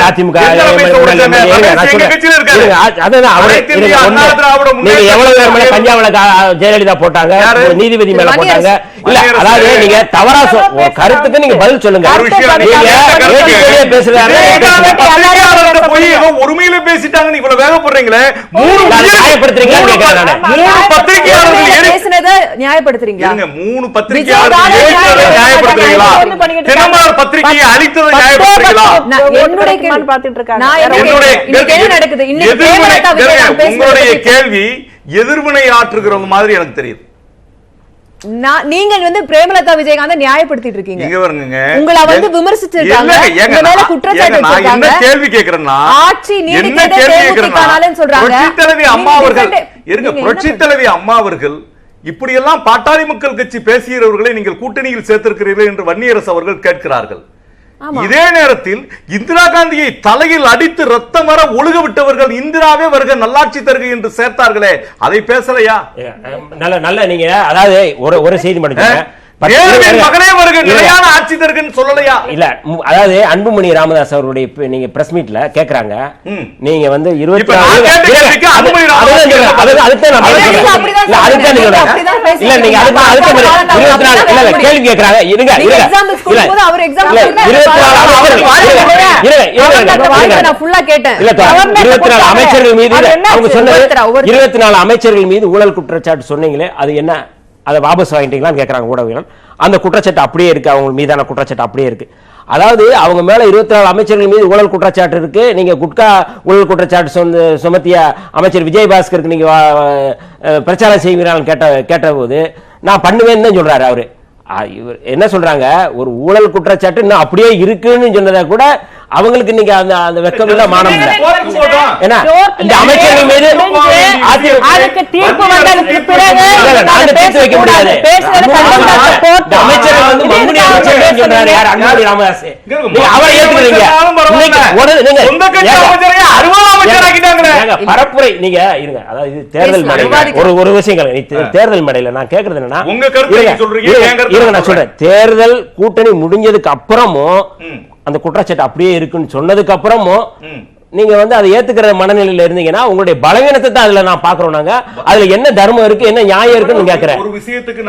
அதிமுக எவ்வளவு பேர் மேல பஞ்சாப்ல ஜெயலலிதா போட்டாங்க, நீதிபதி மேல போட்டாங்க. இல்ல அதாவது நீங்க தவறா கருத்துக்கு நீங்க பதில் சொல்லுங்க. ஒருமையில பேசிட்டாங்க இவ்வளவு வேகப்படுறீங்களே, 3 நியாயப்படுத்துறீங்களா? 3 பத்திரிகையாளர்கள் தினமலர் பத்திரிகையை அழித்ததை நியாயப்படுத்துறீங்களா? உங்களுடைய கேள்வி எதிர்வினை ஆற்றுகிற மாதிரி எனக்கு தெரியுது. நீங்க பிரேமலதா விஜயகாந்த் நியாயப்படுத்திட்டு இருக்கீங்க. உங்களை விமர்சிச்சிருக்காங்க, உங்க மேல குற்றச்சாட்டு வச்சிருக்காங்க. என்ன கேள்வி கேக்குறேன்னா ஆட்சி நீடித்ததே தேமுதிகனாலன்னு சொல்றாங்க. புரட்சி தலைவி அம்மா அவர்கள் இப்படியெல்லாம் பாட்டாளி மக்கள் கட்சி பேசுகிறவர்களை நீங்கள் கூட்டணியில் சேர்த்திருக்கிறீர்கள் என்று வன்னியரசு அவர்கள் கேட்கிறார்கள். இதே நேரத்தில் இந்திரா காந்தியை தலையில் அடித்து ரத்தம் வர ஒழுக விட்டவர்கள் இந்திராவே வருக நல்லாட்சி தருக என்று சேர்த்தார்களே, அதை பேசலையா? நல்ல நீங்க அதாவது ஒரு செய்தி மட்டும் மகனே வருக நிலையான ஆட்சி தருகன்னு சொல்லலையா? இல்ல அதாவது அன்புமணி ராமதாஸ் அவருடைய நீங்க பிரஸ் மீட்ல கேக்குறாங்க, நீங்க 24 கேள்வி கேக்குறாங்க. அமைச்சர்கள் மீது அவங்க சொன்னது 24 அமைச்சர்கள் மீது ஊழல் குற்றச்சாட்டு சொன்னீங்களே, அது என்ன? அதை வாபஸ் வாங்கிட்டீங்களான்னு கேட்கறாங்க ஊடகங்கள். அந்த குற்றச்சாட்டு அப்படியே இருக்கு, அவங்க மீதான குற்றச்சாட்டு அப்படியே இருக்கு. அதாவது அவங்க மேல 24 அமைச்சர்கள் மீது ஊழல் குற்றச்சாட்டு இருக்கு. நீங்க குட்கா ஊழல் குற்றச்சாட்டு சுமத்திய அமைச்சர் விஜயபாஸ்கருக்கு நீங்க பிரச்சாரம் செய்வீர்கள் கேட்ட போது நான் பண்ணுவேன்னு தான் சொல்றாரு அவரு. இவர் என்ன சொல்றாங்க, ஒரு ஊழல் குற்றச்சாட்டு இன்னும் அப்படியே இருக்குன்னு சொன்னதை கூட அவங்களுக்கு நீங்க அந்த வெக்கம் இல்ல, மானம் இல்ல. ஏன்னா இந்த அமைச்சர்கள் மீது தீர்ப்பு வந்ததுக்கு பிறகு நாங்க தீர்த்து வைக்க முடியாது. அமைச்சர்கள் வந்து மம்முனி அமைச்சர் சொன்னாரு, யார் அன்புமணி ராமதாஸ், அவரை ஏத்துக்கிறீங்க. பரப்புரை நீங்க இருங்க. அதாவது தேர்தல் மேடையில ஒரு விஷயங்கள், தேர்தல் மேடையில நான் கேக்குறது என்னன்னா, நான் சொல்றேன், தேர்தல் கூட்டணி முடிஞ்சதுக்கு அப்புறமும் அந்த குற்றச்சாட்டு அப்படியே இருக்குன்னு சொன்னதுக்கு அப்புறமும் நீங்க வந்து அதை ஏத்துக்கிற மனநிலையில இருந்தீங்கன்னா உங்களுடைய பலவீனத்தை தான் அதுல நான் பாக்குறோம். நாங்க அதுல என்ன தர்மம் இருக்கு, என்ன நியாயம் இருக்குன்னு கேட்கிறேன். ஒரு விஷயத்துக்கு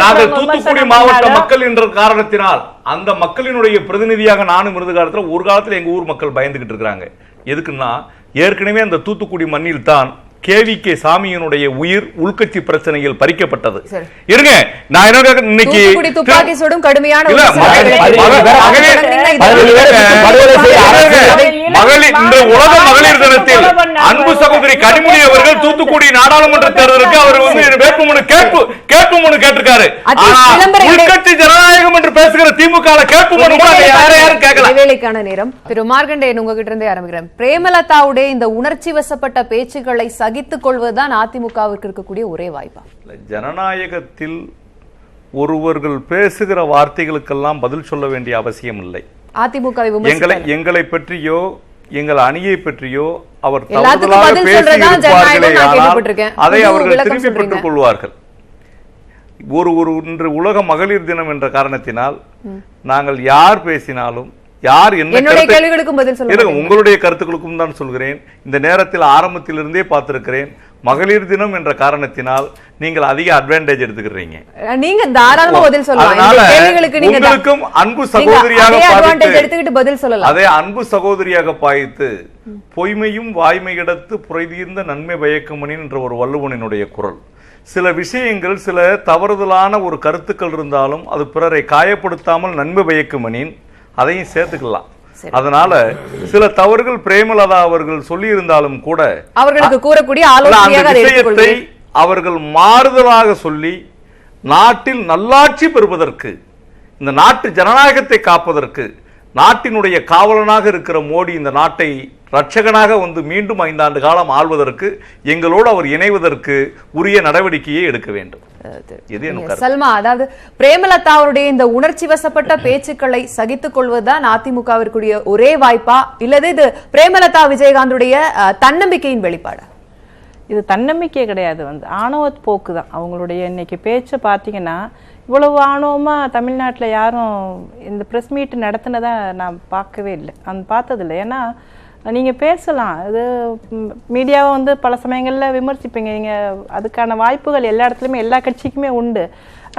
நாங்கள் தூத்துக்குடி மாவட்ட மக்கள் என்ற காரணத்தினால் அந்த மக்களினுடைய பிரதிநிதியாக நானும் இருந்த காலத்துல ஒரு காலத்துல எங்க ஊர் மக்கள் பயந்துகிட்டு இருக்காங்க. எதுக்குன்னா, ஏற்கனவே அந்த தூத்துக்குடி மண்ணில் தான் KVK சாமியினுடைய உயிர் உள்கட்சி பிரச்சனையில் பறிக்கப்பட்டது. இருங்க, நான் இன்னைக்கு துப்பாக்கி சூடும் கடுமையான உலக மகளிர் தினத்தில் அன்பு சகோதரி கனிமொழி அவர்கள் தூத்துக்குடி நாடாளுமன்ற தேர்தலுக்கு அவர் வந்து வேட்புமனு கேட்டிருக்காரு. உள்கட்சி ஜனநாயகம் என்று பேசுகிற திமுக கேட்புமனு யாரும் கேட்கல. வேலைக்கான நேரம். திரு மார்கண்டேயன், உங்ககிட்ட இருந்தே ஆரம்பிக்கிறேன். பிரேமலதாவுடைய இந்த உணர்ச்சி வசப்பட்ட பேச்சுக்களை சகித்துக் கொள்வதுதான் அதிமுகவிற்கு இருக்கக்கூடிய ஒரே வாய்ப்பா? ஜனநாயகத்தில் ஒருவர்கள் பேசுகிற வார்த்தைகளுக்கெல்லாம் பதில் சொல்ல வேண்டிய அவசியம் இல்லை. அதிமுக எங்களை பற்றியோ எங்கள் அணியை பற்றியோ அவர் தவறுதலாக பேசியிருப்பார்களே, அதை அவர்கள் திரும்பி பெற்றுக் கொள்வார்கள். இன்று உலக மகளிர் தினம் என்ற காரணத்தினால் நாங்கள் யார் பேசினாலும், யார் என்ன உங்களுடைய கருத்துக்களுக்கும் தான் சொல்கிறேன். இந்த நேரத்தில் ஆரம்பத்திலிருந்தே பார்த்திருக்கிறேன், மகளிர் தினம் என்ற காரணத்தினால் நீங்கள் அதிக அட்வான்டேஜ் எடுத்துக்கிறீங்க. நீங்க தாராளமா பதில் சொல்லலாம். உங்களுக்கும் அன்பு சகோதரியாக அதே அன்பு சகோதரியாக பாய்த்து பொய்மையும் வாய்மையிடத்து புரைதீர்ந்த நன்மை பயக்குமனின் என்ற ஒரு வள்ளுவனினுடைய குரல். சில விஷயங்கள், சில தவறுதலான ஒரு கருத்துக்கள் இருந்தாலும் அது பிறரை காயப்படுத்தாமல் நன்மை பயக்குமனின் அதையும் சேர்த்துக்கலாம். அதனால சில தவறுகள் பிரேமலதா அவர்கள் சொல்லி இருந்தாலும் கூட அவர்களுக்கு கூறக்கூடிய விஷயத்தை அவர்கள் மாறுதலாக சொல்லி நாட்டில் நல்லாட்சி பெறுவதற்கு, இந்த நாட்டு ஜனநாயகத்தை காப்பதற்கு, நாட்டினுடைய காவலனாக இருக்கிற மோடி இந்த நாட்டை ரட்சகனாக வந்து மீண்டும் 5 ஆண்டு காலம் ஆள்வதற்கு, எங்களோடு அவர் இணைவதற்கு உரிய நடவடிக்கையை எடுக்க வேண்டும். சல்மா, அதாவது பிரேமலதா அவருடைய இந்த உணர்ச்சி வசப்பட்ட பேச்சுக்களை சகித்துக் கொள்வதுதான் அதிமுகவிற்குரிய ஒரே வாய்ப்பா, இல்லது இது பிரேமலதா விஜயகாந்துடைய தன்னம்பிக்கையின் வெளிப்பாடு? இது தன்னம்பிக்கை கிடையாது, வந்து ஆணவ போக்கு தான் அவங்களுடைய. இன்னைக்கு பேச்சை பார்த்தீங்கன்னா, இவ்வளவு ஆணவமா தமிழ்நாட்டில் யாரும் இந்த ப்ரெஸ் மீட் நடத்தினதா நான் பார்க்கவே இல்லை, பார்த்ததில்லை. ஏன்னா நீங்கள் பேசலாம், அது மீடியாவை வந்து பல சமயங்களில் விமர்சிப்பீங்க, நீங்கள் அதுக்கான வாய்ப்புகள் எல்லா இடத்துலையுமே எல்லா கட்சிக்குமே உண்டு.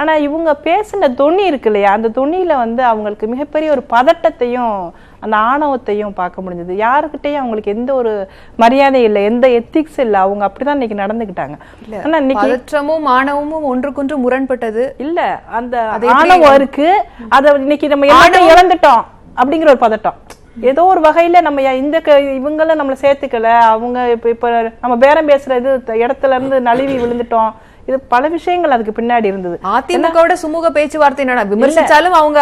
ஆனால் இவங்க பேசின தொனி இருக்கு இல்லையா, அந்த தொனியில் வந்து அவங்களுக்கு மிகப்பெரிய ஒரு பதட்டத்தையும் அந்த ஆணவத்தையும் பார்க்க முடிஞ்சது. யாருக்கிட்டையும் அவங்களுக்கு எந்த ஒரு மரியாதை இல்லை, எந்த எத்திக்ஸ் இல்லை, அவங்க அப்படிதான் இன்னைக்கு நடந்துக்கிட்டாங்க. ஆனா இன்னைக்கு பதற்றமும் ஆணவமும் ஒன்றுக்கொன்று முரண்பட்டது இல்ல, அந்த ஆணவம் இருக்கு, அதை இன்னைக்கு நம்ம எல்லாத்தையும் இழந்துட்டோம் அப்படிங்கிற ஒரு பதட்டம். ஏதோ ஒரு வகையில நம்ம இந்த இவங்களும் நம்மளை சேர்த்துக்கல, அவங்க இப்ப நம்ம பேரம் பேசுறது இடத்துல இருந்து நழுவி விழுந்துட்டோம். இது பல விஷயங்கள் அதுக்கு பின்னாடி இருந்தது. அதிமுக சுமூக பேச்சுவார்த்தை விமர்சிச்சாலும் அவங்க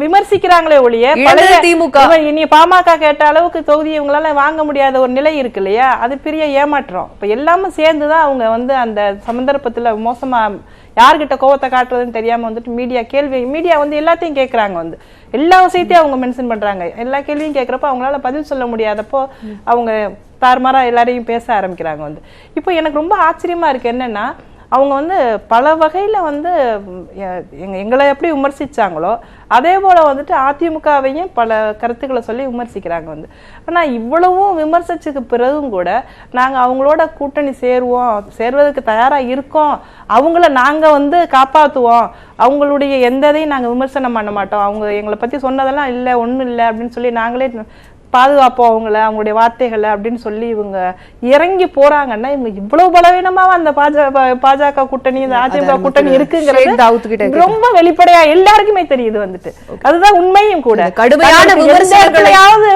விமர்சிக்கிறாங்களே ஒழிய திமுக இனி பாமக கேட்ட அளவுக்கு தொகுதி இவங்களால வாங்க முடியாத ஒரு நிலை இருக்கு இல்லையா, அது பெரிய ஏமாற்றம். இப்ப எல்லாமே சேர்ந்துதான் அவங்க வந்து அந்த சந்தர்ப்பத்துல மோசமா யார்கிட்ட கோவத்தை காட்டுறதுன்னு தெரியாம வந்துட்டு மீடியா வந்து எல்லாத்தையும் கேட்கறாங்க, வந்து எல்லா விஷயத்தையும் அவங்க மென்ஷன் பண்றாங்க. எல்லா கேள்வியும் கேட்கறப்ப அவங்களால பதில் சொல்ல முடியாதப்போ அவங்க தாறுமாறா எல்லாரையும் பேச ஆரம்பிக்கிறாங்க. வந்து இப்போ எனக்கு ரொம்ப ஆச்சரியமா இருக்கு என்னன்னா, அவங்க வந்து பல வகையில வந்து எங்களை எப்படி விமர்சிச்சாங்களோ அதே போல வந்துட்டு அதிமுகவையும் பல கருத்துக்களை சொல்லி விமர்சிக்கிறாங்க. வந்து ஆனா இவ்வளவும் விமர்சிச்சதுக்கு பிறகும் கூட நாங்க அவங்களோட கூட்டணி சேர்வதற்கு தயாரா இருக்கோம், அவங்கள நாங்க வந்து காப்பாத்துவோம், அவங்களுடைய எந்த இதையும் நாங்க விமர்சனம் பண்ண மாட்டோம், அவங்க எங்களை பத்தி சொன்னதெல்லாம் இல்லை ஒண்ணும் இல்லை அப்படின்னு சொல்லி நாங்களே பாதுகாப்போம் அவங்களுடைய வார்த்தைகளை அப்படின்னு சொல்லி இவங்க இறங்கி போறாங்கன்னா இவங்க இவ்வளவு பலவீனமா அந்த பாஜக கூட்டணி, இந்த அதிமுக கூட்டணி இருக்குங்கிறது ரொம்ப வெளிப்படையா எல்லாருக்குமே தெரியுது வந்துட்டு. அதுதான் உண்மையும் கூட. கடுமையான விமர்சனங்களையாவது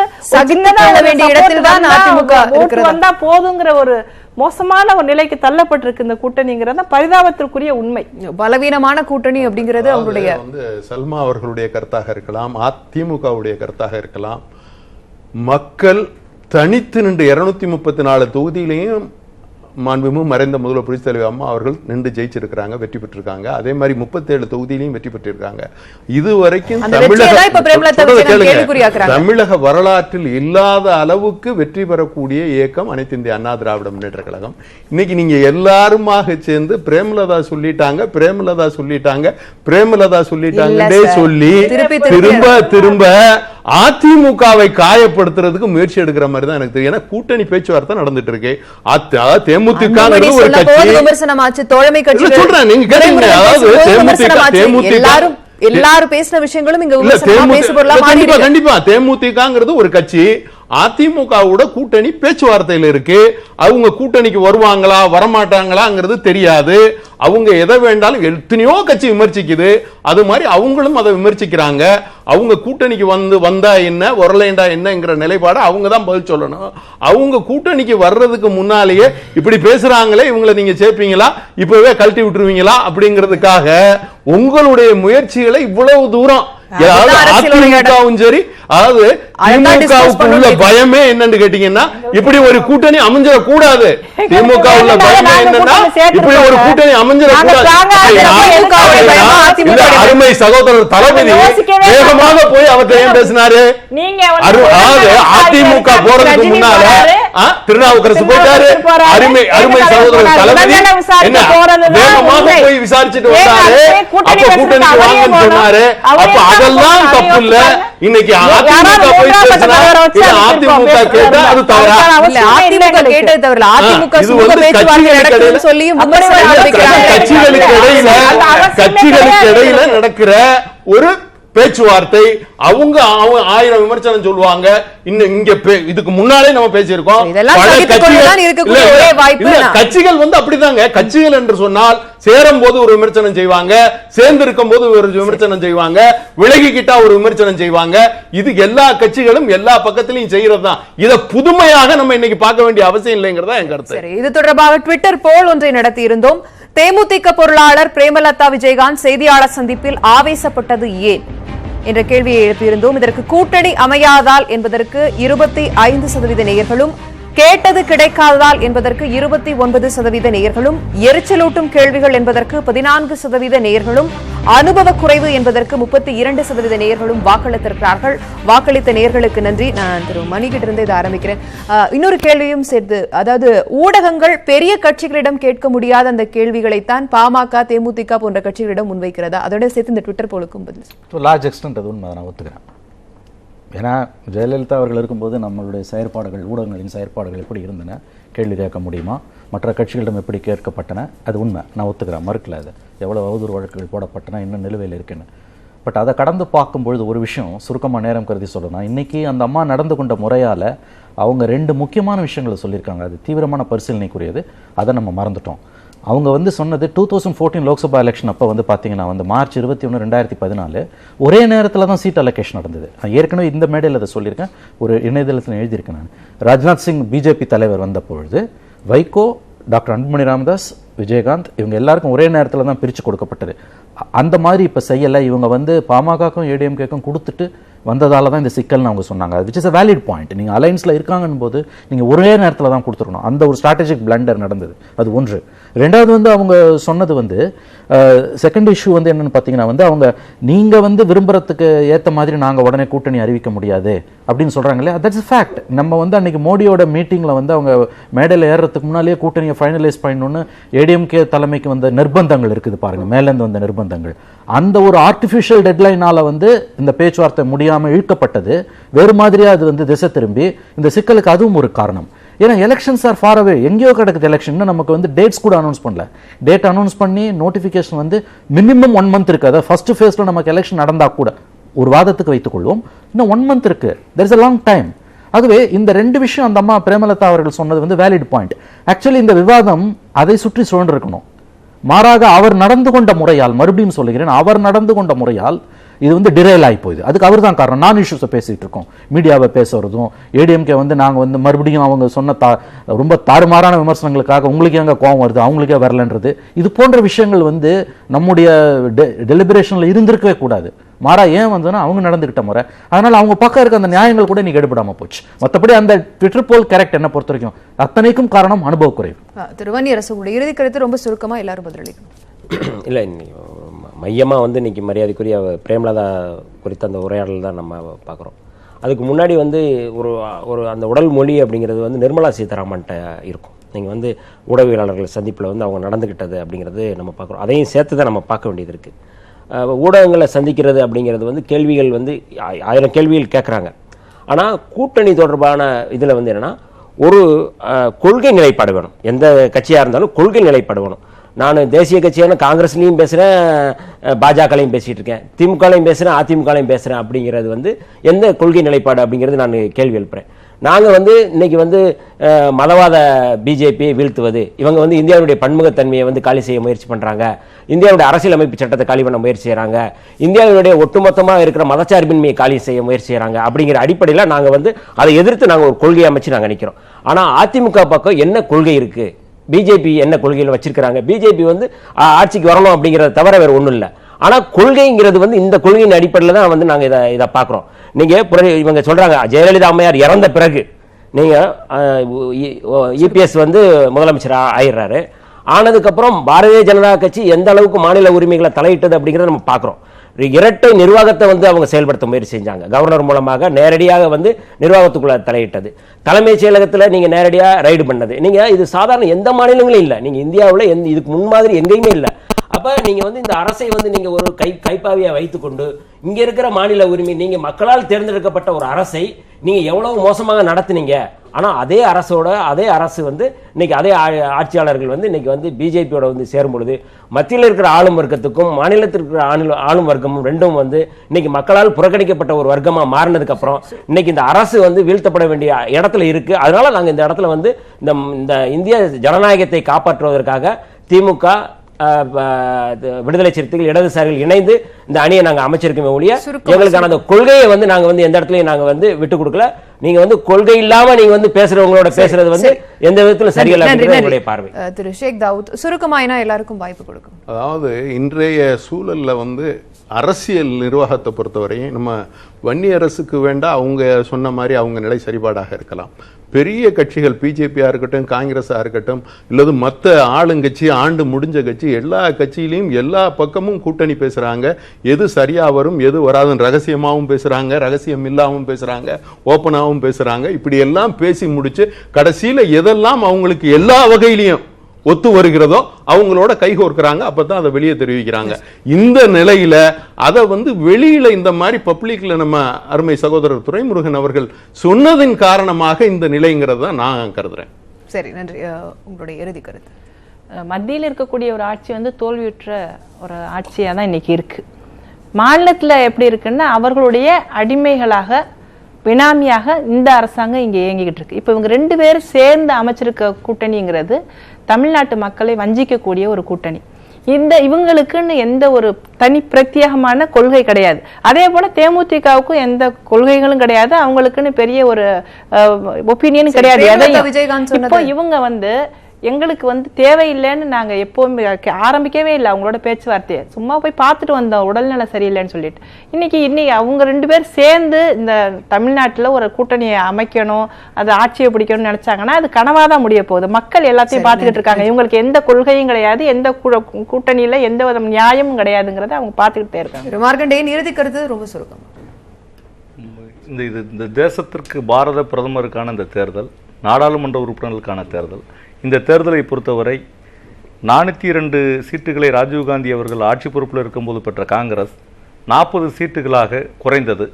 வேண்டிய இடத்தில் தான் அதிமுக வந்தா போதுங்கிற ஒரு மோசமான ஒரு நிலைக்கு தள்ளப்பட்டிருக்கு இந்த கூட்டணிங்கிறத பரிதாபத்திற்குரிய உண்மை. பலவீனமான கூட்டணி அப்படிங்கிறது அவங்களுடைய சல்மா அவர்களுடைய கருத்தாக இருக்கலாம், அதிமுகவுடைய கருத்தாக இருக்கலாம். மக்கள் தனித்து நின்று 234 தொகுதியிலையும் மாண்புமிகு மறைந்த முதல்வர் புரட்சித் தலைவர் அம்மா அவர்கள் நின்று ஜெயிச்சிருக்கிறாங்க, வெற்றி பெற்றிருக்காங்க. அதே மாதிரி 37 தொகுதியிலையும் வெற்றி பெற்றிருக்காங்க. இதுவரைக்கும் தமிழக வரலாற்றில் இல்லாத அளவுக்கு வெற்றி பெறக்கூடிய இயக்கம் அனைத்து இந்திய அண்ணா திராவிட முன்னேற்ற கழகம். இன்னைக்கு நீங்க எல்லாருமாக சேர்ந்து பிரேமலதா சொல்லிட்டாங்க, பிரேமலதா சொல்லிட்டாங்க, பிரேமலதா சொல்லிட்டாங்கன்னே சொல்லி திரும்ப திரும்ப அதிமுகவை காயப்படுத்துறதுக்கு முயற்சி எடுக்கிற மாதிரி தான் எனக்கு தெரியும். ஏன்னா கூட்டணி பேச்சுவார்த்தை நடந்துட்டு இருக்கு. தேமுதிக ஒரு கட்சி தோழமை கட்சி சொல்றேன், நீங்க கேட்டீங்க. அதாவது எல்லாரும் பேசின விஷயங்களும் இங்க கண்டிப்பா தேமுதிகங்கிறது ஒரு கட்சி அதிமுகவோட கூட்டணி பேச்சுவார்த்தையில் இருக்கு. அவங்க கூட்டணிக்கு வருவாங்களா வரமாட்டாங்களாங்கிறது தெரியாது. அவங்க எதை வேண்டாலும் எத்தனையோ கட்சி விமர்சிக்குது, அது மாதிரி அவங்களும் அதை விமர்சிக்கிறாங்க. அவங்க கூட்டணிக்கு வந்தா என்ன வரலேண்டா என்னங்கிற நிலைப்பாடு அவங்க தான் பதில் சொல்லணும். அவங்க கூட்டணிக்கு வர்றதுக்கு முன்னாலேயே இப்படி பேசுறாங்களே, இவங்களை நீங்க சேர்ப்பீங்களா, இப்பவே கழட்டி விட்டுருவீங்களா அப்படிங்கிறதுக்காக உங்களுடைய முயற்சிகளை இவ்வளவு தூரம் அதிமுகவும் சரி, அதாவது திமுகவுக்கு உள்ள பயமே என்னன்னு கேட்டீங்கன்னா இப்படி ஒரு கூட்டணி அமைஞ்சிட கூடாது. திமுக உள்ள பயமே என்னன்னா இப்படி ஒரு கூட்டணி அமைஞ்சிட கூடாது. அருமை சகோதரர் தளபதி வேகமாக போய் அவர்கிட்ட ஏன் பேசினாரு? அதிமுக போறதுக்கு முன்னால திருநாவுக்கரசு போயிட்டாரு. அருமை சகோதரர் தளபதி என்ன வேகமாக போய் விசாரிச்சுட்டு வந்தாரு. அப்ப கூட்டணிக்கு வாங்கன்னு சொன்னாரு. அப்ப அதெல்லாம் தப்பு இல்ல. இன்னைக்கு அதிமுக போய் பேசினா அதிமுக கேட்டா அது தவறா? அதிமுக கேட்டது தவறல. அதிமுக கட்சிகளுக்கு இடையில நடக்கிற ஒரு பேச்சுவார்த்தை. அவங்க 1000 விமர்சனம் சொல்லுவாங்க. இங்க இதுக்கு முன்னாலே நம்ம பேசியிருக்கோம். கட்சிகள் அப்படிதாங்க. கட்சிகள் என்று சொன்னால் சேரும் போது ஒரு விமர்சனம் செய்வாங்க, சேர்ந்து இருக்கும் போது ஒரு விமர்சனம் செய்வாங்க, விலகிக்கிட்டா ஒரு விமர்சனம் செய்வாங்க. இது எல்லா கட்சிகளும் எல்லா பக்கத்திலையும் செய்யறது தான். இதை புதுமையாக நம்ம இன்னைக்கு பார்க்க வேண்டிய அவசியம் இல்லைங்கிறதா என் கருத்து. இது தொடர்பாக ட்விட்டர் போல் ஒன்றை நடத்தி இருந்தோம். தேமுதிக பொருளாளர் பிரேமலதா விஜயகாந்த் செய்தியாளர் சந்திப்பில் ஆவேசப்பட்டது ஏன் என்ற கேள்வியை எழுப்பியிருந்தோம். இதற்கு கூட்டணி அமையாதால் என்பதற்கு 25% நேயர்களும், கேட்டது கிடைக்காததால் என்பதற்கு 29% நேயர்களும், எரிச்சலூட்டும் கேள்விகள் என்பதற்கு 14% நேயர்களும், அனுபவ குறைவு என்பதற்கு 32% நேயர்களும் வாக்களித்திருக்கிறார்கள். வாக்களித்த நேயர்களுக்கு நன்றி. நான் திரு மணிகிட்டிருந்து இதை ஆரம்பிக்கிறேன். இன்னொரு கேள்வியும் சேர்த்து, அதாவது ஊடகங்கள் பெரிய கட்சிகளிடம் கேட்க முடியாத அந்த கேள்விகளைத்தான் பாமக, தேமுதிக போன்ற கட்சிகளிடம் முன்வைக்கிறதா? அதோட சேர்த்து இந்த ட்விட்டர் போலுக்கும் பதில் லார்ஜ் எக்ஸ்டென்ட் அது உண்மை, நான் ஒத்துக்கிறேன். ஏன்னா ஜெயலலிதா அவர்கள் இருக்கும்போது நம்மளுடைய செயற்பாடுகள், ஊடகங்களின் செயற்பாடுகள் எப்படி இருந்தன, கேள்வி கேட்க முடியுமா, மற்ற கட்சிகளிடம் எப்படி கேட்கப்பட்டன, அது உண்மை, நான் ஒத்துக்கிறேன், மறுக்கல. அது எவ்வளோ அவதூறு வழக்குகள் போடப்பட்டன, இன்னும் நிலுவையில் இருக்குன்னு. பட் அதை கடந்து பார்க்கும்பொழுது ஒரு விஷயம் சுருக்கமாக நேரம் கருதி சொல்லணும். இன்றைக்கி அந்த அம்மா நடந்து கொண்ட முறையால் அவங்க 2 முக்கியமான விஷயங்களை சொல்லியிருக்காங்க. அது தீவிரமான பரிசீலனைக்குரியது. அதை நம்ம மறந்துட்டோம். அவங்க சொன்னது 2014 லோக்சபா எலெக்ஷன் அப்போ பார்த்தீங்கன்னா மார்ச் 21, 2014 ஒரே நேரத்தில் தான் சீட் அலோகேஷன் நடந்தது. நான் ஏற்கனவே இந்த மேடையில் அதை சொல்லியிருக்கேன், ஒரு இணையதளத்தில் எழுதியிருக்கேன். நான் ராஜ்நாத் சிங் பிஜேபி தலைவர் வந்த பொழுது வைகோ, டாக்டர் அன்புமணி ராமதாஸ், விஜயகாந்த் இவங்க எல்லாருக்கும் ஒரே நேரத்தில் தான் பிரித்து கொடுக்கப்பட்டது. அந்த மாதிரி இப்போ செய்யலை. இவங்க பாமகக்கும் ஏடிஎம்கேக்கும் கொடுத்துட்டு வந்ததால தான் இந்த சிக்கல்னு அவங்க சொன்னாங்க. Which is a valid point. நீங்கள் அலைன்ஸில் இருக்காங்கன்னு போது நீங்கள் ஒரே நேரத்தில் தான் கொடுத்துருக்கணும். அந்த ஒரு ஸ்ட்ராட்டஜிக் பிளண்டர் நடந்தது. அது ஒன்று. ரெண்டாவது அவங்க சொன்னது செகண்ட் இஷ்யூ என்னென்னு பார்த்தீங்கன்னா அவங்க நீங்கள் விரும்புறதுக்கு ஏற்ற மாதிரி நாங்கள் உடனே கூட்டணி அறிவிக்க முடியாது அப்படின்னு சொல்கிறாங்களே, தட்ஸ் அ ஃபேக்ட். நம்ம அன்றைக்கி மோடியோட மீட்டிங்கில் அவங்க மேடையில் ஏறுறதுக்கு முன்னாலேயே கூட்டணியை ஃபைனலைஸ் பண்ணணுன்னு ஏடிஎம்கே தலைமைக்கு வந்த நிர்பந்தங்கள் இருக்குது பாருங்கள், மேலேருந்து வந்த நிர்பந்தங்கள். அந்த ஒரு ஆர்டிஃபிஷியல் டெட்லைனால் இந்த பேச்சுவார்த்தை முடியாமல் இழுக்கப்பட்டது. வேறு மாதிரியாக அது திசை திரும்பி இந்த சிக்கலுக்கு அதுவும் ஒரு காரணம். ஏன்னா எலெக்ஷன்ஸ் ஆர் ஃபார் அவே, எங்கேயோ கிடக்குது எலெக்ஷன். இன்னும் நமக்கு டேட்ஸ் கூட அனௌன்ஸ் பண்ணல. டேட் அனௌன்ஸ் பண்ணி நோட்டிஃபிகேஷன் மினிமம் 1 மந்த் இருக்குது. அதாவது ஃபர்ஸ்ட் ஃபேஸில் நமக்கு எலெக்ஷன் நடந்தால் கூட ஒரு வாதத்துக்கு வைத்துக்கொள்வோம், இன்னும் 1 மந்த் இருக்குது. There is a long time. ஆகவே இந்த ரெண்டு விஷயம் அந்த அம்மா பிரேமலதா அவர்கள் சொன்னது வந்து வேலிட் பாயிண்ட். ஆக்சுவலி இந்த விவாதம் அதை சுற்றி சுழன்றிருக்கணும். மாறாக அவர் நடந்து கொண்ட முறையால், மறுபடியும் சொல்லுகிறேன், அவர் நடந்து கொண்ட முறையால் இது வந்து டிரைல் ஆகி போகுது. அதுக்கு அவர் தான் காரணம். நான் இஷ்யூஸை பேசிட்டு இருக்கோம், மீடியாவை பேசுறதும், ஏடிஎம்கே வந்து நாங்கள் வந்து மறுபடியும் அவங்க சொன்ன ரொம்ப தாறுமாறான விமர்சனங்களுக்காக உங்களுக்கு எங்கே கோவம் வருது, அவங்களுக்கே வரலன்றது, இது போன்ற விஷயங்கள் வந்து நம்முடைய டெலிபரேஷனில் இருந்திருக்கவே கூடாது. மாறா ஏன் வந்ததுன்னா அவங்க நடந்துக்கிட்ட முறை. அதனால அவங்க பக்கம் இருக்க அந்த நியாயங்கள் கூட இன்னைக்கு எடுபடாம போச்சு. மற்றபடி அந்த ட்விட்டர் போல் கரெக்ட் என்ன பொறுத்த வரைக்கும் அத்தனைக்கும் காரணம் அனுபவ குறைவு. திருவன்னியரசுடைய இறுதி கருத்து ரொம்ப சுருக்கமா எல்லாரும் பதிலளிக்கணும். இல்லை, மையமாக வந்து இன்னைக்கு மரியாதைக்குரிய பிரேமலதா குறித்த அந்த உரையாடல் தான் நம்ம பார்க்குறோம். அதுக்கு முன்னாடி வந்து ஒரு அந்த உடல் மொழி அப்படிங்கிறது வந்து நிர்மலா சீதாராமன்ட்ட இருக்கும். நீங்கள் வந்து ஊடகவியலாளர்கள் சந்திப்பில் வந்து அவங்க நடந்துக்கிட்டது அப்படிங்கிறது நம்ம பார்க்குறோம். அதையும் சேர்த்து தான் நம்ம பார்க்க வேண்டியது இருக்குது. ஊடகங்களை சந்திக்கிறது அப்படிங்கிறது வந்து கேள்விகள் வந்து 1000 கேள்விகள் கேட்குறாங்க. ஆனால் கூட்டணி தொடர்பான இதில் வந்து என்னென்னா ஒரு கொள்கை நிலைப்பாடு வேணும். எந்த கட்சியாக இருந்தாலும் கொள்கை நிலைப்பாடு வேணும். நான் தேசிய கட்சியான காங்கிரஸ்லையும் பேசுகிறேன், பாஜகலையும் பேசிகிட்டு இருக்கேன், திமுகலையும் பேசுகிறேன், அதிமுகலையும் பேசுகிறேன். அப்படிங்கிறது வந்து எந்த கொள்கை நிலைப்பாடு அப்படிங்கிறது நான் கேள்வி எழுப்புறேன். நாங்கள் வந்து இன்னைக்கு வந்து மதவாத பிஜேபியை வீழ்த்துவது, இவங்க வந்து இந்தியாவுடைய பன்முகத்தன்மையை வந்து காலி செய்ய முயற்சி பண்ணுறாங்க, இந்தியாவுடைய அரசியலமைப்பு சட்டத்தை காலி பண்ண முயற்சி செய்கிறாங்க, இந்தியாவுடைய ஒட்டுமொத்தமாக இருக்கிற மதச்சார்பின்மையை காலி செய்ய முயற்சி செய்கிறாங்க. அப்படிங்கிற அடிப்படையில் நாங்கள் வந்து அதை எதிர்த்து நாங்கள் ஒரு கொள்கையை அமைச்சு நாங்கள் நிற்கிறோம். ஆனால் அதிமுக பக்கம் என்ன கொள்கை இருக்குது, பிஜேபி என்ன கொள்கையில் வச்சிருக்கிறாங்க, பிஜேபி வந்து ஆட்சிக்கு வரணும் அப்படிங்கிறத தவிர வேறு ஒன்றும் இல்லை. ஆனால் கொள்கைங்கிறது வந்து இந்த கொள்கையின் அடிப்படையில் தான் வந்து நாங்கள் இதை பார்க்குறோம். நீங்கள் இவங்க சொல்கிறாங்க ஜெயலலிதா அம்மையார் இறந்த பிறகு நீங்கள் இபிஎஸ் வந்து முதலமைச்சர் ஆயிடுறாரு. ஆனதுக்கப்புறம் பாரதிய ஜனதா கட்சி எந்த அளவுக்கு மாநில உரிமைகளை தலையிட்டது அப்படிங்கிறத நம்ம பார்க்குறோம். இரட்டை நிர்வாகத்தை வந்து அவங்க செயல்படுத்த முயற்சி செஞ்சாங்க. கவர்னர் மூலமாக நேரடியாக வந்து நிர்வாகத்துக்குள்ள தலையிட்டது, தலைமைச் செயலகத்தில் நீங்கள் நேரடியாக ரைடு பண்ணது. நீங்கள் இது சாதாரண எந்த மாநிலங்களும் இல்லை, நீங்கள் இந்தியாவில் இதுக்கு முன்மாதிரி எங்கேயுமே இல்லை. அப்போ நீங்கள் வந்து இந்த அரசை வந்து நீங்கள் ஒரு கைப்பாவியாக வைத்துக்கொண்டு இங்கே இருக்கிற மாநில உரிமை, நீங்கள் மக்களால் தேர்ந்தெடுக்கப்பட்ட ஒரு அரசை நீங்கள் எவ்வளவு மோசமாக நடத்துனீங்க. ஆனால் அதே அரசு வந்து இன்னைக்கு அதே ஆட்சியாளர்கள் வந்து இன்னைக்கு வந்து பிஜேபியோட வந்து சேரும் பொழுது மத்தியில் இருக்கிற ஆளும் வர்க்கத்துக்கும் மாநிலத்தில் இருக்கிற ஆளும் வர்க்கமும் ரெண்டும் வந்து இன்னைக்கு மக்களால் புறக்கணிக்கப்பட்ட ஒரு வர்க்கமாக மாறினதுக்கு அப்புறம் இன்னைக்கு இந்த அரசு வந்து வீழ்த்தப்பட வேண்டிய இடத்துல இருக்கு. அதனால நாங்கள் இந்த இடத்துல வந்து இந்த இந்திய ஜனநாயகத்தை காப்பாற்றுவதற்காக திமுக, விடுதலை சிறுத்தைகள், இடதுசாரிகள் இணைந்து இந்த அணியை நாங்கள் அமைச்சிருக்கோமே ஒழிய எங்களுக்கான அந்த கொள்கையை வந்து நாங்கள் வந்து எந்த இடத்துலையும் நாங்கள் வந்து விட்டு கொடுக்கல. நீங்க வந்து கொள்கை இல்லாம நீங்க வந்து பேசுறவங்களோட பேசுறது வந்து எந்த விதத்திலும் சரியில்லை என்னுடைய பார்வை. திரு ஷேக் தாவூத், சுருக்கமாயினா எல்லாருக்கும் வாய்ப்பு கொடுக்கும். அதாவது இன்றைய சூழல்ல வந்து அரசியல் நிர்வாகத்தை பொறுத்தவரையும் நம்ம வன்னி அரசுக்கு வேண்டாம், அவங்க சொன்ன மாதிரி அவங்க நிலை சரிபாடாக இருக்கலாம். பெரிய கட்சிகள் பிஜேபியாக இருக்கட்டும், காங்கிரஸாக இருக்கட்டும், இல்லது மற்ற ஆளுங்கட்சி, ஆண்டு முடிஞ்ச கட்சி, எல்லா கட்சியிலையும் எல்லா பக்கமும் கூட்டணி பேசுகிறாங்க. எது சரியாக வரும் எது வராதுன்னு ரகசியமாகவும் பேசுகிறாங்க, ரகசியம் இல்லாமல் பேசுகிறாங்க, ஓப்பனாகவும் பேசுகிறாங்க. இப்படி எல்லாம் பேசி முடிச்சு கடைசியில் எதெல்லாம் அவங்களுக்கு எல்லா வகையிலையும் ஒத்து வருகிறதோ அவங்களோட கைகோர்க்கிறாங்க. அப்பதான் அதை வெளியே தெரிவிக்கிறாங்க. இந்த நிலையில அதை வந்து வெளியில இந்த மாதிரி பப்ளிக்ல நம்ம அருமை சகோதரர் துரைமுருகன் அவர்கள் சொன்னதின் காரணமாக இந்த நிலைங்கிறத நான் கருதுறேன். சரி, நன்றி. உங்களுடைய இறுதி கருத்து. மத்தியில் இருக்கக்கூடிய ஒரு ஆட்சி வந்து தோல்வியுற்ற ஒரு ஆட்சியாக தான் இன்னைக்கு இருக்கு. மாநிலத்தில் எப்படி இருக்குன்னா அவர்களுடைய அடிமைகளாக, பினாமியாக இந்த அரசாங்கம் இங்கே இயங்கிக்கிட்டு இருக்கு. இப்போ இவங்க 2 பேரும் சேர்ந்து அமைச்சிருக்க கூட்டணிங்கிறது தமிழ்நாட்டு மக்களை வஞ்சிக்கக்கூடிய ஒரு கூட்டணி. இவங்களுக்குன்னு எந்த ஒரு தனி பிரத்யேகமான கொள்கை கிடையாது. அதே போல தேமுதிகவுக்கும் எந்த கொள்கைகளும் கிடையாது, அவங்களுக்குன்னு பெரிய ஒரு ஒப்பீனியன் கிடையாது. இப்போ இவங்க வந்து எங்களுக்கு வந்து தேவையில்லைன்னு நாங்க எப்பவுமே ஆரம்பிக்கவே இல்லை அவங்களோட பேச்சுவார்த்தையை. சும்மா போய் பார்த்துட்டு வந்தோம் உடல்நல சரியில்லைன்னு சொல்லிட்டு. இன்னைக்கு அவங்க 2 பேர் சேர்ந்து இந்த தமிழ்நாட்டில் ஒரு கூட்டணியை அமைக்கணும், அது ஆட்சியை பிடிக்கணும்னு நினைச்சாங்கன்னா அது கனவாதான் முடிய போகுது. மக்கள் எல்லாத்தையும் பார்த்துக்கிட்டு இருக்காங்க. இவங்களுக்கு எந்த கொள்கையும் கிடையாது, எந்த கூட்டணியில எந்த வித நியாயமும் கிடையாதுங்கிறத அவங்க பார்த்துக்கிட்டே இருக்காங்க. மார்க்கண்டேயன் இறுதி கருத்து ரொம்ப சுருக்கம். இந்த தேசத்திற்கு பாரத பிரதமருக்கான இந்த தேர்தல், நாடாளுமன்ற உறுப்பினர்களுக்கான தேர்தல். இந்த தேர்தலை பொறுத்தவரை 402 சீட்டுகளை ராஜீவ்காந்தி அவர்கள் ஆட்சி பொறுப்பில் இருக்கும்போது பெற்ற காங்கிரஸ் 40 சீட்டுகளாக குறைந்தது.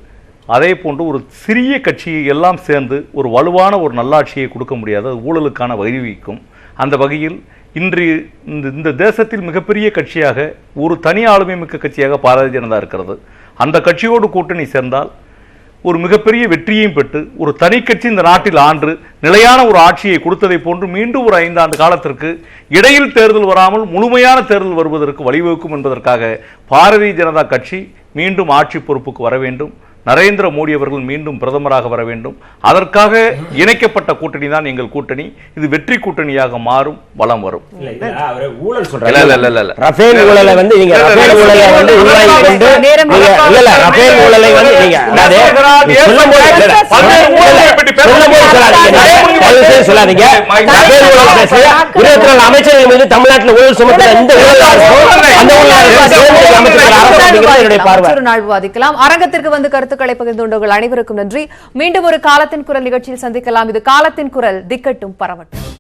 அதே போன்று ஒரு சிறிய கட்சியை எல்லாம் சேர்ந்து ஒரு வலுவான ஒரு நல்லாட்சியை கொடுக்க முடியாது, அது ஊழலுக்கான வழிவகுக்கும். அந்த வகையில் இன்று இந்த தேசத்தில் மிகப்பெரிய கட்சியாக ஒரு தனி ஆளுமை மிக்க கட்சியாக பாரதிய ஜனதா இருக்கிறது. அந்த கட்சியோடு கூட்டணி சேர்ந்தால் ஒரு மிகப்பெரிய வெற்றியையும் பெற்று ஒரு தனி கட்சி இந்த நாட்டில் ஆண்டு நிலையான ஒரு ஆட்சியை கொடுத்ததை போன்று மீண்டும் ஒரு 5 ஆண்டு காலத்திற்கு இடையில் தேர்தல் வராமல் முழுமையான தேர்தல் வருவதற்கு வழிவகுக்கும் என்பதற்காக பாரதிய ஜனதா கட்சி மீண்டும் ஆட்சி பொறுப்புக்கு வர வேண்டும். நரேந்திர மோடி அவர்கள் மீண்டும் பிரதமராக வர வேண்டும். அதற்காக இணைக்கப்பட்ட கூட்டணி தான் எங்கள் கூட்டணி. இது வெற்றி கூட்டணியாக மாறும், வளம் வரும். ரஃபேல் ஊழலை வந்து நீங்க ரஃபேல் ஊழலை வந்து உருவாக்கி கொண்டு இல்ல ரஃபேல் ஊழலை வந்து நீங்க சொல்லாதீங்க. ரஃபேல் ஊழல் பேச 24 அமைச்சர்கள் மீது தமிழ்நாட்டில் ஊழல் சுமத்துற இந்த விவாதிக்கலாம். அரங்கத்திற்கு வந்து கருத்துக்களை பகிர்ந்து கொண்டவர்கள் அனைவருக்கும் நன்றி. மீண்டும் ஒரு காலத்தின் குரல் நிகழ்ச்சியில் சந்திக்கலாம். இது காலத்தின் குரல், திக்கட்டும் பரவட்டும்.